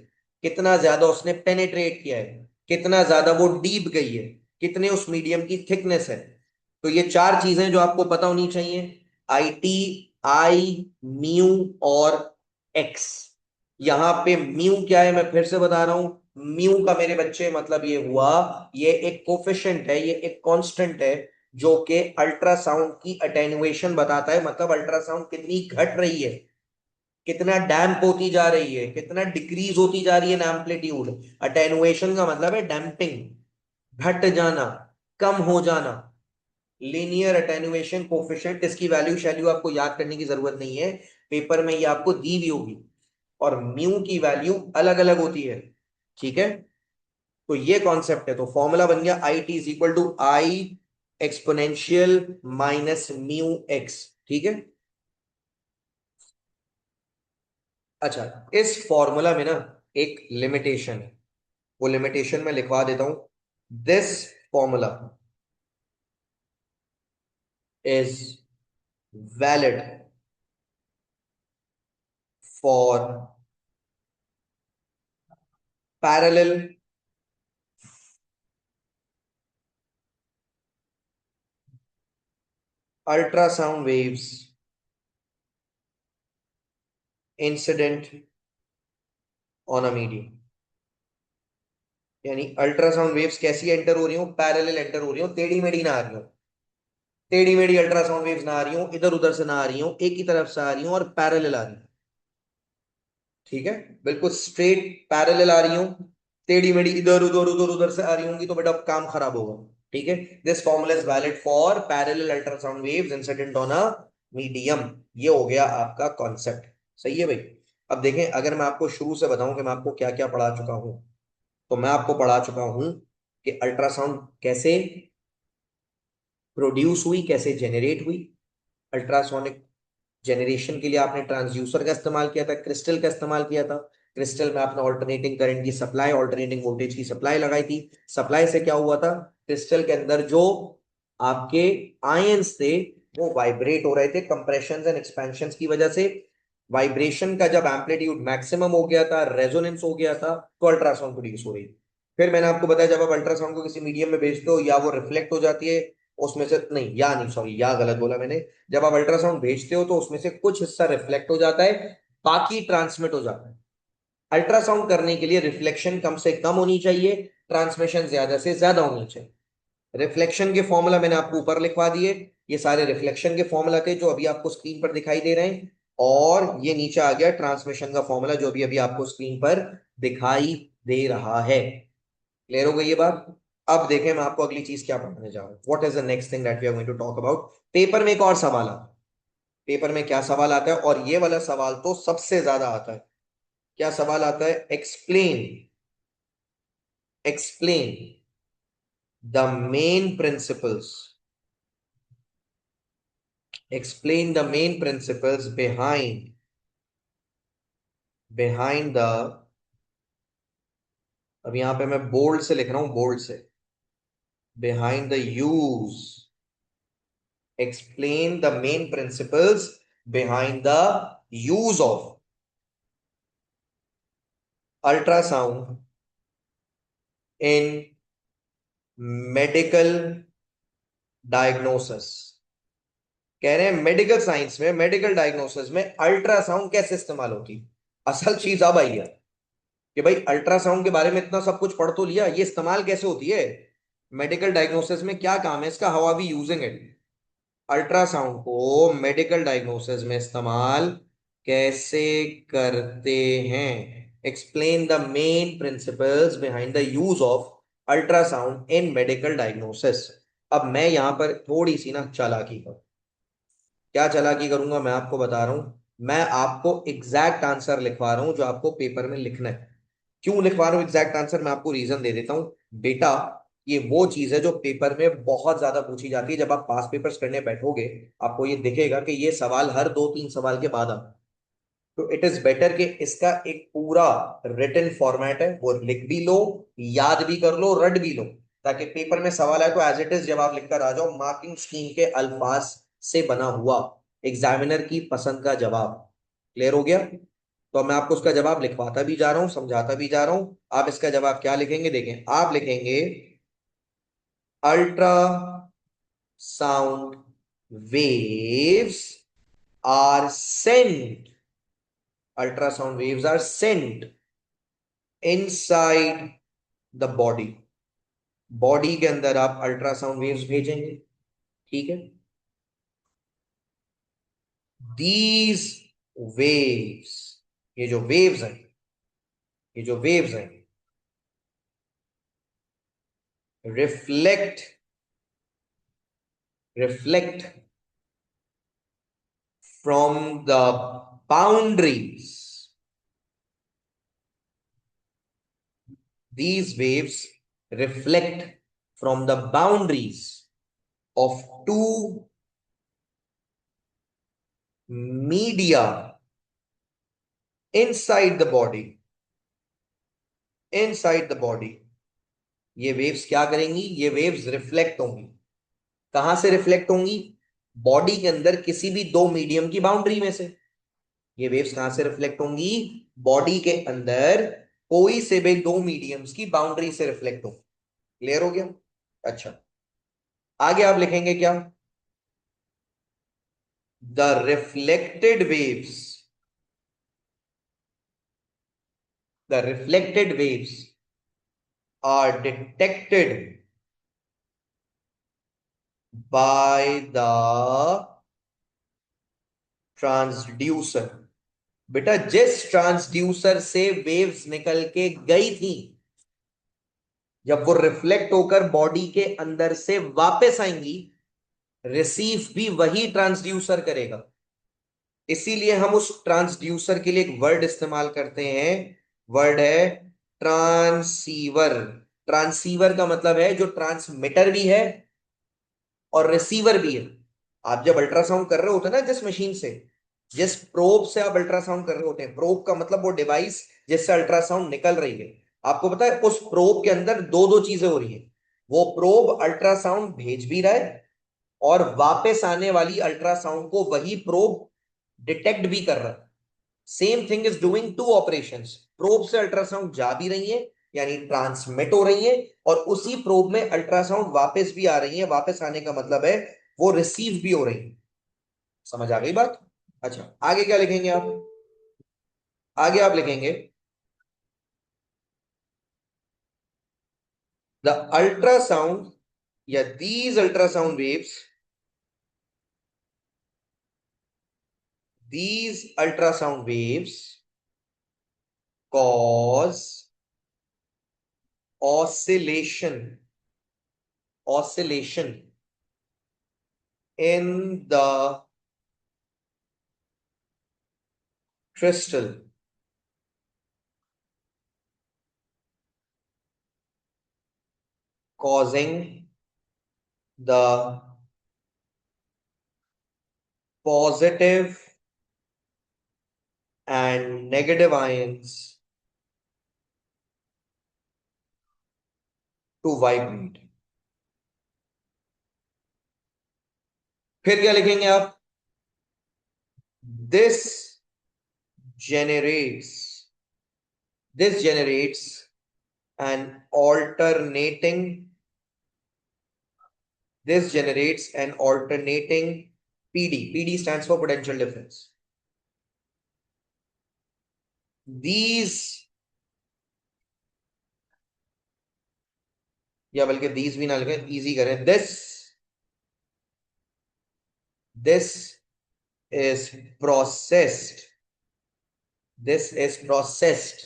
Speaker 1: कितना ज्यादा उसने पेनेट्रेट किया है, कितना ज्यादा वो डीप गई है, कितने उस मीडियम की थिकनेस है। तो ये चार चीजें जो आपको पता होनी चाहिए। आई टी, आई, म्यू और एक्स। यहां पे म्यू क्या है मैं फिर से बता रहा हूं। म्यू का मेरे बच्चे मतलब ये हुआ, ये एक कोफिशिएंट है, ये एक कांस्टेंट है जो कि अल्ट्रासाउंड की अटेन्युएशन बताता है। मतलब अल्ट्रासाउंड कितनी घट रही है, कितना डैम्प होती जा रही है, कितना डिक्रीज होती जा रही है एम्पलीट्यूड। अटेनुएशन का मतलब है डैम्पिंग, घट जाना, कम हो जाना। लीनियर अटेनुएशन कोफिशिएंट, इसकी वैल्यू शैल्यू आपको याद करने की जरूरत नहीं है, पेपर में ये आपको दी हुई होगी। और म्यू की वैल्यू अलग अलग होती है। ठीक है, तो ये कॉन्सेप्ट है। तो फॉर्मूला बन गया I T is equal to I exponential minus mu x. ठीक है। अच्छा, इस फॉर्मूला में ना एक लिमिटेशन है, वो लिमिटेशन मैं लिखवा देता हूं। This formula is valid for parallel ultrasound waves incident on a medium. यानी अल्ट्रासाउंड वेव्स कैसी एंटर हो रही हो? पैरेलल एंटर हो रही हो, टेढ़ी मेढ़ी ना आ रही हो। टेढ़ी मेढ़ी अल्ट्रासाउंड वेव्स ना आ रही हो, इधर उधर से ना आ रही हो, एक ही तरफ से आ रही हो और पैरेलल आ रही हो। ठीक है, बिल्कुल स्ट्रेट पैरेलल आ रही हो। टेढ़ी मेढ़ी इधर उधर से आ रही होंगी तो बेटा काम खराब होगा। ठीक है। This formula is valid for parallel ultrasound waves incident on a medium. ये हो गया आपका कॉन्सेप्ट। सही है भाई। अब देखें, अगर मैं आपको शुरू से बताऊं कि मैं आपको क्या क्या पढ़ा चुका हूं, तो मैं आपको पढ़ा चुका हूं कि अल्ट्रासाउंड कैसे प्रोड्यूस हुई, कैसे जेनरेट हुई। अल्ट्रासोनिक जनरेशन के लिए आपने ट्रांसड्यूसर का इस्तेमाल किया था, क्रिस्टल का इस्तेमाल किया था। क्रिस्टल में आपने ऑल्टरनेटिंग करंट की सप्लाई, ऑल्टरनेटिंग वोल्टेज की सप्लाई लगाई थी। सप्लाई से क्या हुआ था, क्रिस्टल के अंदर जो आपके आयंस थे वो वाइब्रेट हो रहे थे कंप्रेशन एंड एक्सपेंशन की वजह से। वाइब्रेशन का जब एम्पलीट्यूड मैक्सिमम हो गया था, रेजोनेंस हो गया था, तो अल्ट्रासाउंड प्रोड्यूस हो रही थी। फिर मैंने आपको बताया, जब आप अल्ट्रासाउंड को किसी मीडियम में भेजते हो, या वो रिफ्लेक्ट हो जाती है उसमें से, नहीं या नहीं सॉरी या गलत बोला मैंने, जब आप अल्ट्रासाउंड भेजते हो तो उसमें से कुछ हिस्सा रिफ्लेक्ट हो जाता है, बाकी ट्रांसमिट हो जाता है। अल्ट्रासाउंड करने के लिए रिफ्लेक्शन कम से कम होनी चाहिए, ट्रांसमिशन ज्यादा से ज्यादा होनी चाहिए। रिफ्लेक्शन के फॉर्मूला मैंने आपको ऊपर लिखवा दिए। ये सारे रिफ्लेक्शन के फॉर्मूला थे जो अभी आपको स्क्रीन पर दिखाई दे रहे हैं। और ये नीचे आ गया ट्रांसमिशन का फॉर्मूला जो अभी अभी आपको स्क्रीन पर दिखाई दे रहा है। क्लियर हो गई ये बात। अब देखें मैं आपको अगली चीज क्या पढ़ाने जा रहा हूं। What is the next thing that we are going to talk about. Paper में एक और सवाल आता है। पेपर में क्या सवाल आता है, और ये वाला सवाल तो सबसे ज्यादा आता है। क्या सवाल आता है, explain explain the main principles, explain the main principles behind the, अब यहां पे मैं बोल्ड से लिख रहा हूं, बोल्ड से, behind the use, explain the main principles behind the use of ultrasound in medical diagnosis। कह रहे हैं मेडिकल साइंस में, मेडिकल डायग्नोसिस में अल्ट्रासाउंड कैसे इस्तेमाल होती। असल चीज अब आई है कि भाई अल्ट्रासाउंड के बारे में इतना सब कुछ पढ़ तो लिया, ये इस्तेमाल कैसे होती है, मेडिकल डायग्नोसिस में क्या काम है इसका, how are we using it. Ultrasound को मेडिकल डायग्नोसिस में इस्तेमाल कैसे करते हैं। Explain the main principles behind the use of ultrasound in medical diagnosis. अब मैं यहां पर थोड़ी सी ना चालाकी करूं। क्या चालाकी करूंगा मैं आपको बता रहा हूं। मैं आपको एग्जैक्ट आंसर लिखवा रहा हूं जो आपको पेपर में लिखना है। क्यों लिखवा रहा हूं एग्जैक्ट आंसर, मैं आपको रीजन दे देता हूं। बेटा, ये वो चीज है जो पेपर में बहुत ज्यादा पूछी जाती है। जब आप पास पेपर्स करने बैठोगे, आपको ये दिखेगा कि ये सवाल हर 2-3 सवाल के बाद आता है। तो इट इज बेटर कि इसका एक पूरा रिटन फॉर्मेट है, वो लिख भी लो, याद भी कर लो, रट भी लो, ताकि पेपर में सवाल आए तो एज इट इज जवाब लिखकर आ जाओ, मार्किंग स्कीम के अल्फाज से बना हुआ, एग्जामिनर की पसंद का जवाब। क्लियर हो गया। तो मैं आपको उसका जवाब लिखवाता भी जा रहा हूं, समझाता भी जा रहा हूं। आप इसका जवाब क्या लिखेंगे, देखें, आप लिखेंगे ultrasound waves are sent, ultrasound waves are sent inside the body. Body के अंदर आप अल्ट्रासाउंड वेव्स भेजेंगे। ठीक है। दीज वेव्स, ये जो वेव्स हैं, ये जो वेव्स हैं, reflect reflect from the boundaries. These waves reflect from the boundaries of two media inside the body. Inside the body. ये वेव्स क्या करेंगी, ये वेव्स रिफ्लेक्ट होंगी। कहां से रिफ्लेक्ट होंगी, बॉडी के अंदर किसी भी दो मीडियम की बाउंड्री में से। ये वेव्स कहां से रिफ्लेक्ट होंगी, बॉडी के अंदर कोई से भी दो मीडियम्स की बाउंड्री से रिफ्लेक्ट होंगी। क्लियर हो गया। अच्छा, आगे आप लिखेंगे क्या, the reflected waves are detected by the transducer. बेटा जिस ट्रांसड्यूसर से वेव्स निकल के गई थी, जब वो रिफ्लेक्ट होकर बॉडी के अंदर से वापस आएंगी, रिसीव भी वही ट्रांसड्यूसर करेगा। इसीलिए हम उस ट्रांसड्यूसर के लिए एक वर्ड इस्तेमाल करते हैं, वर्ड है ट्रांसीवर। ट्रांसीवर का मतलब है जो ट्रांसमीटर भी है और रिसीवर भी है। आप जब अल्ट्रासाउंड कर रहे होते हैं ना, जिस मशीन से, जिस प्रोब से आप अल्ट्रासाउंड कर रहे होते हैं, प्रोब का मतलब वो डिवाइस जिससे अल्ट्रासाउंड निकल रही है, आपको पता है उस प्रोब के अंदर दो दो चीजें हो रही है। वो प्रोब अल्ट्रासाउंड भेज भी रहा है और वापस आने वाली अल्ट्रासाउंड को वही प्रोब डिटेक्ट भी कर रहा है। Same thing is doing two operations. Probe से अल्ट्रासाउंड जा भी रही है, यानी ट्रांसमिट हो रही है, और उसी प्रोब में अल्ट्रासाउंड वापस भी आ रही है। वापस आने का मतलब है वो रिसीव भी हो रही है। समझ आ गई बात? अच्छा, आगे क्या लिखेंगे आप? आगे आप लिखेंगे द अल्ट्रासाउंड या these ultrasound waves, these ultrasound waves cause oscillation in the crystal, causing the positive and negative ions to vibrate। फिर क्या लिखेंगे आप? this generates this generates an alternating this generates an alternating PD stands for potential difference। these, या बल्कि these भी ना लिखे, easy करें, this is processed this is processed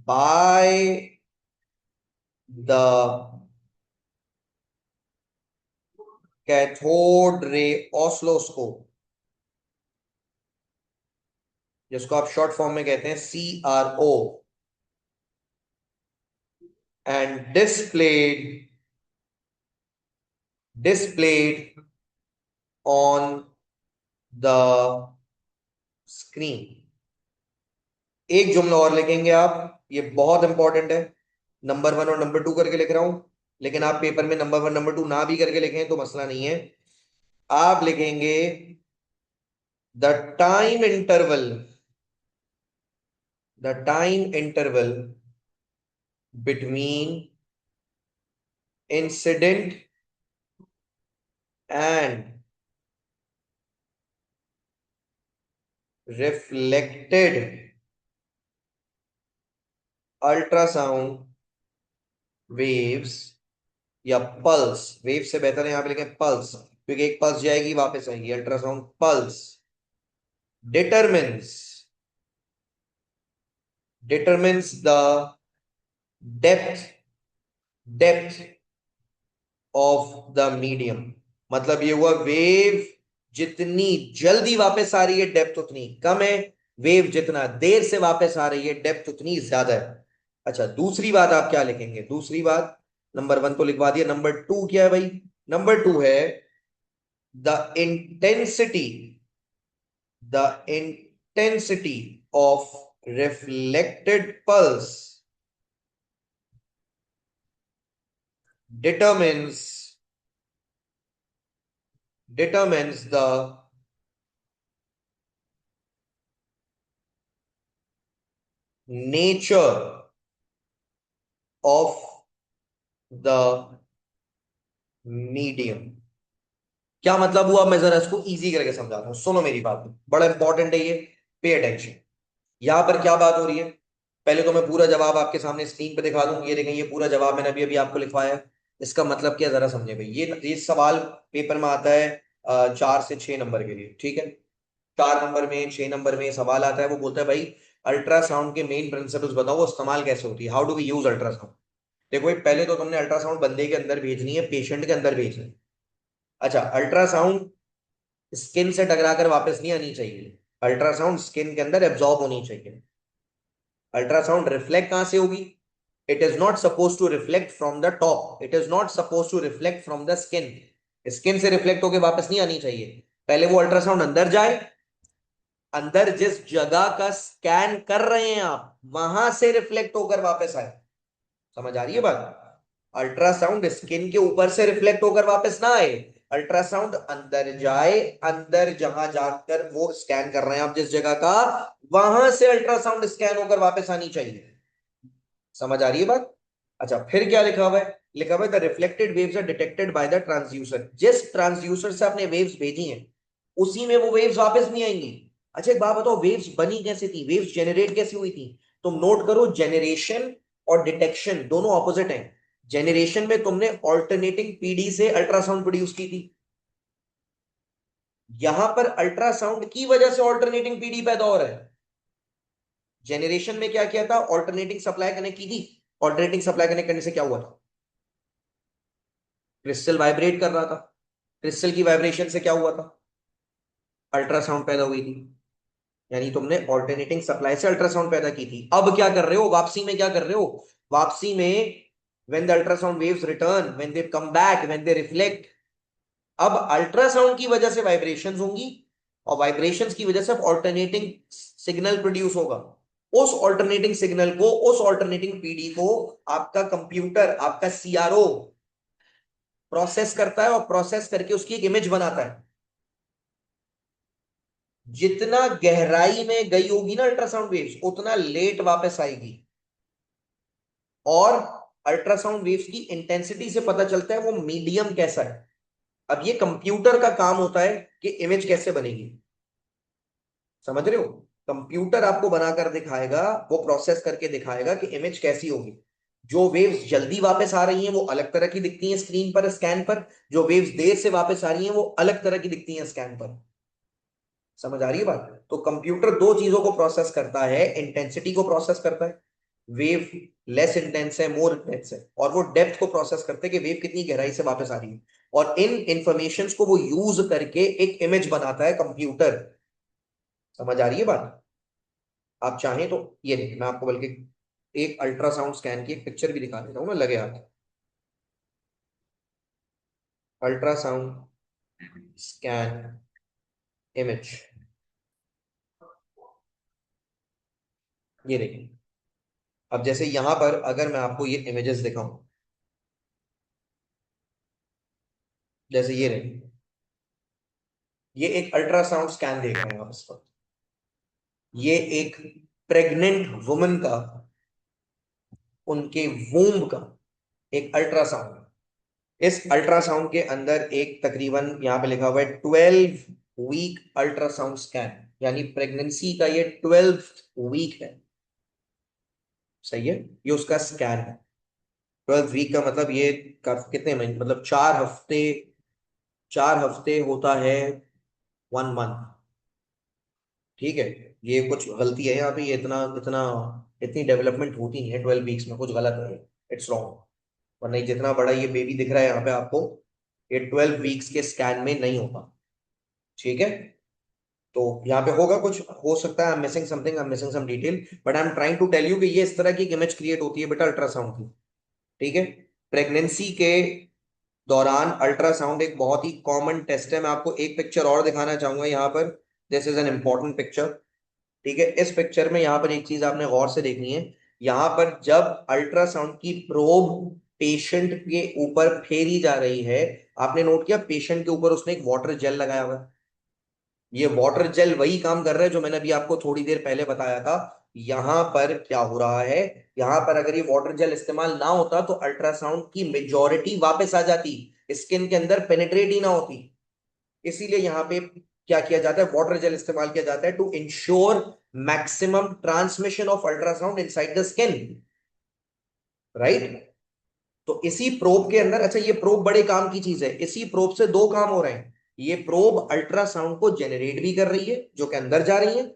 Speaker 1: by the cathode ray oscilloscope, जिसको आप शॉर्ट फॉर्म में कहते हैं CRO, and displayed on the screen। एक जुमला और लिखेंगे आप, ये बहुत इंपॉर्टेंट है। नंबर 1 और नंबर 2 करके लिख रहा हूं, लेकिन आप पेपर में नंबर 1 नंबर 2 ना भी करके लिखें तो मसला नहीं है। आप लिखेंगे the time interval the time interval between incident and reflected ultrasound waves, या पल्स, वेव से बेहतर है यहां पे लिखें पल्स, क्योंकि एक पल्स जाएगी वापस आएगी। Ultrasound pulse determines the depth depth of the medium। मतलब ये हुआ, वेव जितनी जल्दी वापस आ रही है डेप्थ उतनी कम है, वेव जितना देर से वापस आ रही है डेप्थ उतनी ज्यादा है। अच्छा, दूसरी बात आप क्या लिखेंगे? दूसरी बात, नंबर 1 तो लिखवा दिया, नंबर 2 क्या है भाई? नंबर 2 है the intensity of reflected pulse determines the nature of the medium। क्या मतलब हुआ? मैं जरा इसको इजी करके समझाता हूं, सुनो मेरी बात, बड़ा इंपॉर्टेंट है ये, पे अटेंशन। यहां पर क्या बात हो रही है? पहले तो मैं पूरा जवाब आपके सामने स्क्रीन पे दिखा दूं, ये देखें, ये पूरा जवाब मैंने अभी अभी आपको लिखवाया है। इसका मतलब क्या, जरा समझे भाई। ये सवाल पेपर में आता है 4 से 6 नंबर के लिए, ठीक है? 4 नंबर में, 6 नंबर में सवाल आता है, वो बोलता है भाई अल्ट्रासाउंड के मेन प्रिंसिपल्स बताओ, वो इस्तेमाल कैसे होती है, how do we use ultrasound. देखो पहले तो तुमने अल्ट्रासाउंड बंदे के अंदर भेजनी है, पेशेंट के अंदर भेजनी है। अच्छा, अल्ट्रासाउंड स्किन से टकरा कर वापस नहीं आनी चाहिए, अल्ट्रासाउंड स्किन के अंदर एब्जॉर्ब होनी चाहिए। अल्ट्रासाउंड रिफ्लेक्ट कहां से होगी? It is not suppose to reflect from the top, it is not suppose to reflect from the skin. Skin से रिफ्लेक्ट होकर वापस नहीं आनी चाहिए। पहले वो अल्ट्रासाउंड अंदर जाए, अंदर जिस जगह का स्कैन कर रहे हैं आप वहां से रिफ्लेक्ट होकर वापस आए। समझ आ रही है बात? अल्ट्रासाउंड स्किन के ऊपर से रिफ्लेक्ट होकर वापस ना आए, अल्ट्रासाउंड अंदर जाए, अंदर जहां जाकर वो स्कैन कर रहे हैं आप जिस जगह का, वहां से अल्ट्रासाउंड स्कैन होकर वापस आनी चाहिए। समझ आ रही है बात? अच्छा, फिर क्या लिखा हुआ है? लिखा हुआ है the reflected waves are detected by the transducer. जिस ट्रांसड्यूसर से आपने वेव्स भेजी हैं उसी में वो वेव्स वापस नहीं आएंगी। अच्छा एक बात बताओ, वेव्स बनी कैसे थी, वेव्स जेनरेट कैसे हुई थी? तुम नोट करो, जेनरेशन और डिटेक्शन दोनों ऑपोजिट हैं। जेनरेशन में तुमने ऑल्टरनेटिंग पीडी से अल्ट्रासाउंड प्रोड्यूस की थी, यहां पर अल्ट्रासाउंड की वजह से ऑल्टरनेटिंग पीडी पैदा हो रहा है। जेनरेशन में क्या किया था? ऑल्टरनेटिंग सप्लाई कनेक्ट की थी। ऑल्टरनेटिंग सप्लाई कनेक्ट करने से क्या हुआ था? क्रिस्टल वाइब्रेट कर रहा था। क्रिस्टल की वाइब्रेशन से क्या हुआ था? अल्ट्रासाउंड पैदा हुई थी। यानी तुमने ऑल्टरनेटिंग सप्लाई से अल्ट्रासाउंड पैदा की थी। अब क्या कर रहे हो वापसी में? क्या कर रहे हो वापसी में? when the ultrasound waves return, when they come back, when they reflect, अब अल्ट्रासाउंड की वजह से वाइब्रेशंस होंगी और वाइब्रेशंस की वजह से ऑल्टरनेटिंग सिग्नल प्रोड्यूस होगा। उस ऑल्टरनेटिंग सिग्नल को, उस ऑल्टरनेटिंग पीडी को आपका कंप्यूटर, आपका सीआरओ प्रोसेस करता है और प्रोसेस करके उसकी एक इमेज बनाता है। जितना गहराई में गई होगी ना अल्ट्रासाउंड वेव्स, उतना लेट वापस आएगी। और अल्ट्रासाउंड वेव्स की इंटेंसिटी से पता चलता है वो मीडियम कैसा है। अब ये कंप्यूटर का काम होता है कि इमेज कैसे बनेगी। समझ रहे हो? कंप्यूटर आपको बनाकर दिखाएगा, वो प्रोसेस करके दिखाएगा कि इमेज कैसी होगी। जो वेव्स जल्दी वापस आ रही हैं वो अलग तरह की दिखती हैं स्क्रीन पर, स्कैन पर। जो वेव्स देर से वापस आ रही हैं वो अलग तरह की दिखती हैं स्कैन पर। समझ आ रही है बात? तो कंप्यूटर दो चीजों को प्रोसेस करता है, इंटेंसिटी को प्रोसेस करता है, वेव लेस इंटेंस है, मोर इंटेंस है, और वो डेप्थ को प्रोसेस करते हैं कि वेव कितनी गहराई से वापस आ रही है। और इन इंफॉर्मेशंस को वो यूज करके एक इमेज बनाता है कंप्यूटर। समझ आ रही है बात? आप चाहें तो ये देखिए, मैं आपको बल्कि एक अल्ट्रासाउंड स्कैन की एक पिक्चर भी दिखा देता हूँ ना, लगे हाथ। अल्ट्रासाउंड स्कैन इमेज, ये देखिए। अब जैसे यहां पर अगर मैं आपको ये इमेजेस दिखाऊं, जैसे ये रही, ये एक अल्ट्रासाउंड स्कैन देख रहे हैं आप इस वक्त। ये एक प्रेग्नेंट वुमन का, उनके वूम्ब का एक अल्ट्रासाउंड है। इस अल्ट्रासाउंड के अंदर एक तकरीबन यहां पे लिखा हुआ है 12 वीक अल्ट्रासाउंड स्कैन, यानी प्रेगनेंसी का ये 12th वीक है। सही है? ये उसका स्कैन है। 12th वीक का मतलब ये कितने महीने, मतलब 4 हफ्ते। 4 हफ्ते होता है 1 मंथ। ठीक है? ये कुछ गलती है यहाँ पे, ये इतना इतना इतनी डेवलपमेंट होती नहीं है 12 वीक्स में, कुछ गलत है, इट्स रॉन्ग। वरना ये जितना बड़ा ये बेबी दिख रहा है यहाँ पे आपको, ये 12 वीक्स के स्कैन में नहीं होता। ठीक है? तो यहाँ पे होगा कुछ, हो सकता है I am missing something, I am missing some detail, but I am trying to tell you कि ये इस तरह की एक इमेज क्रिएट होती है बेटा अल्ट्रासाउंड की। ठीक है? प्रेगनेंसी के दौरान अल्ट्रासाउंड एक बहुत ही कॉमन टेस्ट है। मैं आपको एक पिक्चर और दिखाना चाहूंगा यहाँ पर। This is an important picture. ठीक है? इस पिक्चर में यहाँ पर एक चीज आपने गौर से देखनी है। यहाँ पर जब अल्ट्रासाउंड की प्रोब पेशेंट के ऊपर फेरी जा रही है, आपने नोट किया पेशेंट के ऊपर उसने एक वाटर जेल लगाया हुआ है। ये वाटर जेल वही काम कर रहा है जो मैंने अभी आपको थोड़ी देर पहले बताया था। यहां पर क्या हो रहा है, यहां पर अगर ये वाटर जेल इस्तेमाल ना होता तो अल्ट्रासाउंड की मेजॉरिटी वापस आ जाती, स्किन के अंदर पेनिट्रेट ही ना होती। इसीलिए यहां पे क्या किया जाता है, वाटर जेल इस्तेमाल किया जाता है to ensure maximum transmission of ultrasound inside the skin. Right? तो इसी प्रोब के अंदर, अच्छा ये प्रोब बड़े काम की चीज है, इसी प्रोब से दो काम हो रहे हैं। ये प्रोब अल्ट्रासाउंड को जेनरेट भी कर रही है जो कि अंदर जा रही है,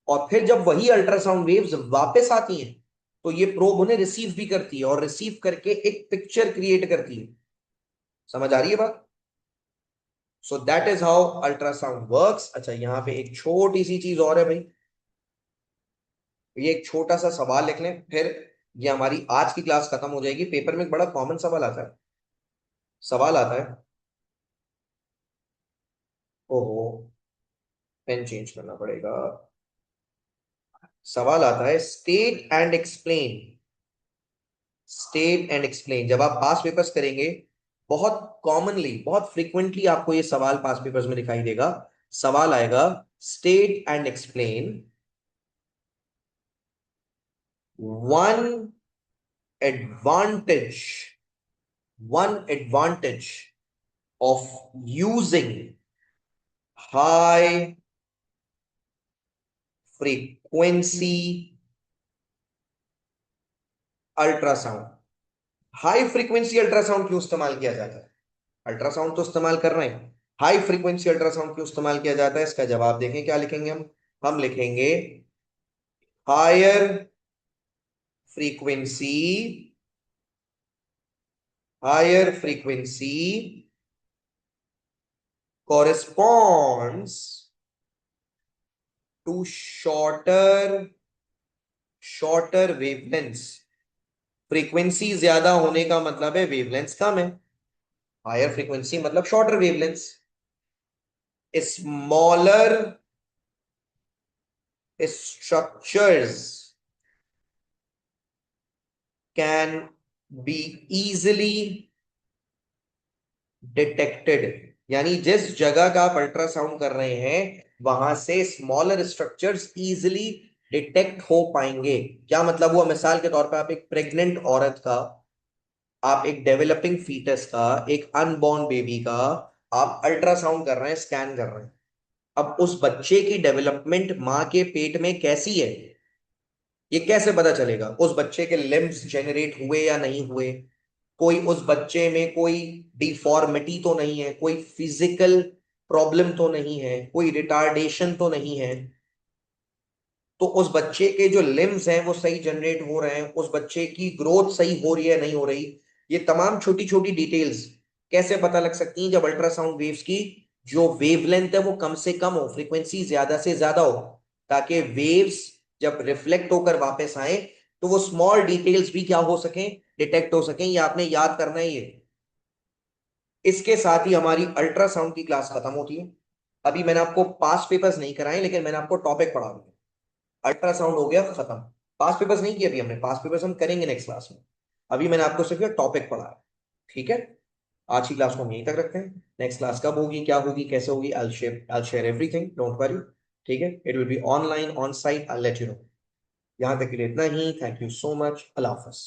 Speaker 1: और फिर जब वही अल्ट्रासाउंड वेव्स वापस आती हैं तो ये प्रोब उन्हें रिसीव भी करती है और रिसीव करके एक पिक्चर क्रिएट करती है। समझ आ रही है बात? सो that is how ultrasound works. अच्छा, यहां पे एक छोटी सी चीज और है भाई, ये एक छोटा सा सवाल लिख लें, फिर ये हमारी आज की क्लास खत्म हो जाएगी। पेपर में एक बड़ा कॉमन सवाल आता है, सवाल आता है, ओहो पेन चेंज करना पड़ेगा। सवाल आता है state and explain. State and explain जब आप पास पेपर्स करेंगे, बहुत कॉमनली, बहुत फ्रिक्वेंटली आपको ये सवाल पास पेपर्स में दिखाई देगा। सवाल आएगा state and explain one advantage, one advantage of using high frequency ultrasound. High frequency ultrasound क्यों इस्तेमाल किया जाता है? अल्ट्रासाउंड तो इस्तेमाल कर रहे हैं, हाई फ्रीक्वेंसी अल्ट्रासाउंड क्यों इस्तेमाल किया जाता है? इसका जवाब देखें, क्या लिखेंगे हम लिखेंगे higher frequency, higher frequency corresponds to shorter wavelengths। Frequency ज्यादा होने का मतलब है वेवलेंथ कम है। हायर फ्रीक्वेंसी मतलब shorter wavelengths. Smaller structures can be easily detected। यानी जिस जगह का आप अल्ट्रासाउंड कर रहे हैं वहां से स्मॉलर स्ट्रक्चर्स इजीली डिटेक्ट हो पाएंगे। क्या मतलब हुआ? मिसाल के तौर पे आप एक प्रेग्नेंट औरत का, आप एक डेवलपिंग फीटस का, एक अनबॉर्न बेबी का आप अल्ट्रासाउंड कर रहे हैं, स्कैन कर रहे हैं। अब उस बच्चे की डेवलपमेंट मां के पेट में कैसी है, ये कैसे पता चलेगा? उस बच्चे के लिम्स जेनरेट हुए या नहीं हुए, कोई उस बच्चे में कोई डिफॉर्मिटी तो नहीं है, कोई फिजिकल प्रॉब्लम तो नहीं है, कोई रिटार्डेशन तो नहीं है, तो उस बच्चे के जो लिम्स हैं वो सही जनरेट हो रहे हैं, उस बच्चे की ग्रोथ सही हो रही है नहीं हो रही, ये तमाम छोटी छोटी डिटेल्स कैसे पता लग सकती हैं? जब अल्ट्रासाउंड वेव्स की जो वेवलेंथ है वो कम से कम हो, फ्रीक्वेंसी ज्यादा से ज्यादा हो, ताकि वेव्स जब रिफ्लेक्ट होकर वापस आए तो वो स्मॉल डिटेल्स भी क्या हो सकें, डिटेक्ट हो सकें। ये आपने याद करना है। ये इसके साथ ही हमारी अल्ट्रासाउंड की क्लास खत्म होती है। अभी मैंने आपको पास पेपर्स नहीं कराए, लेकिन मैंने आपको टॉपिक पढ़ा दिया। अल्ट्रासाउंड हो गया खत्म। पास पेपर्स नहीं किए अभी हमने, पास पेपर्स हम करेंगे नेक्स्ट क्लास में। अभी मैंने आपको सिर्फ ये टॉपिक पढ़ा है। ठीक है, आज की क्लास को हम यहीं तक रखते हैं। नेक्स्ट क्लास कब होगी, क्या होगी, कैसे होगी, I share everything, don't worry. ठीक है, it will be online on site, I let you know. यहां तक के लिए इतना ही। Thank you so much. अल्लाह हाफिज।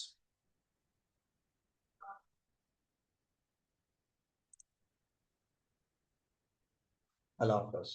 Speaker 1: अल्लाह हाफिज।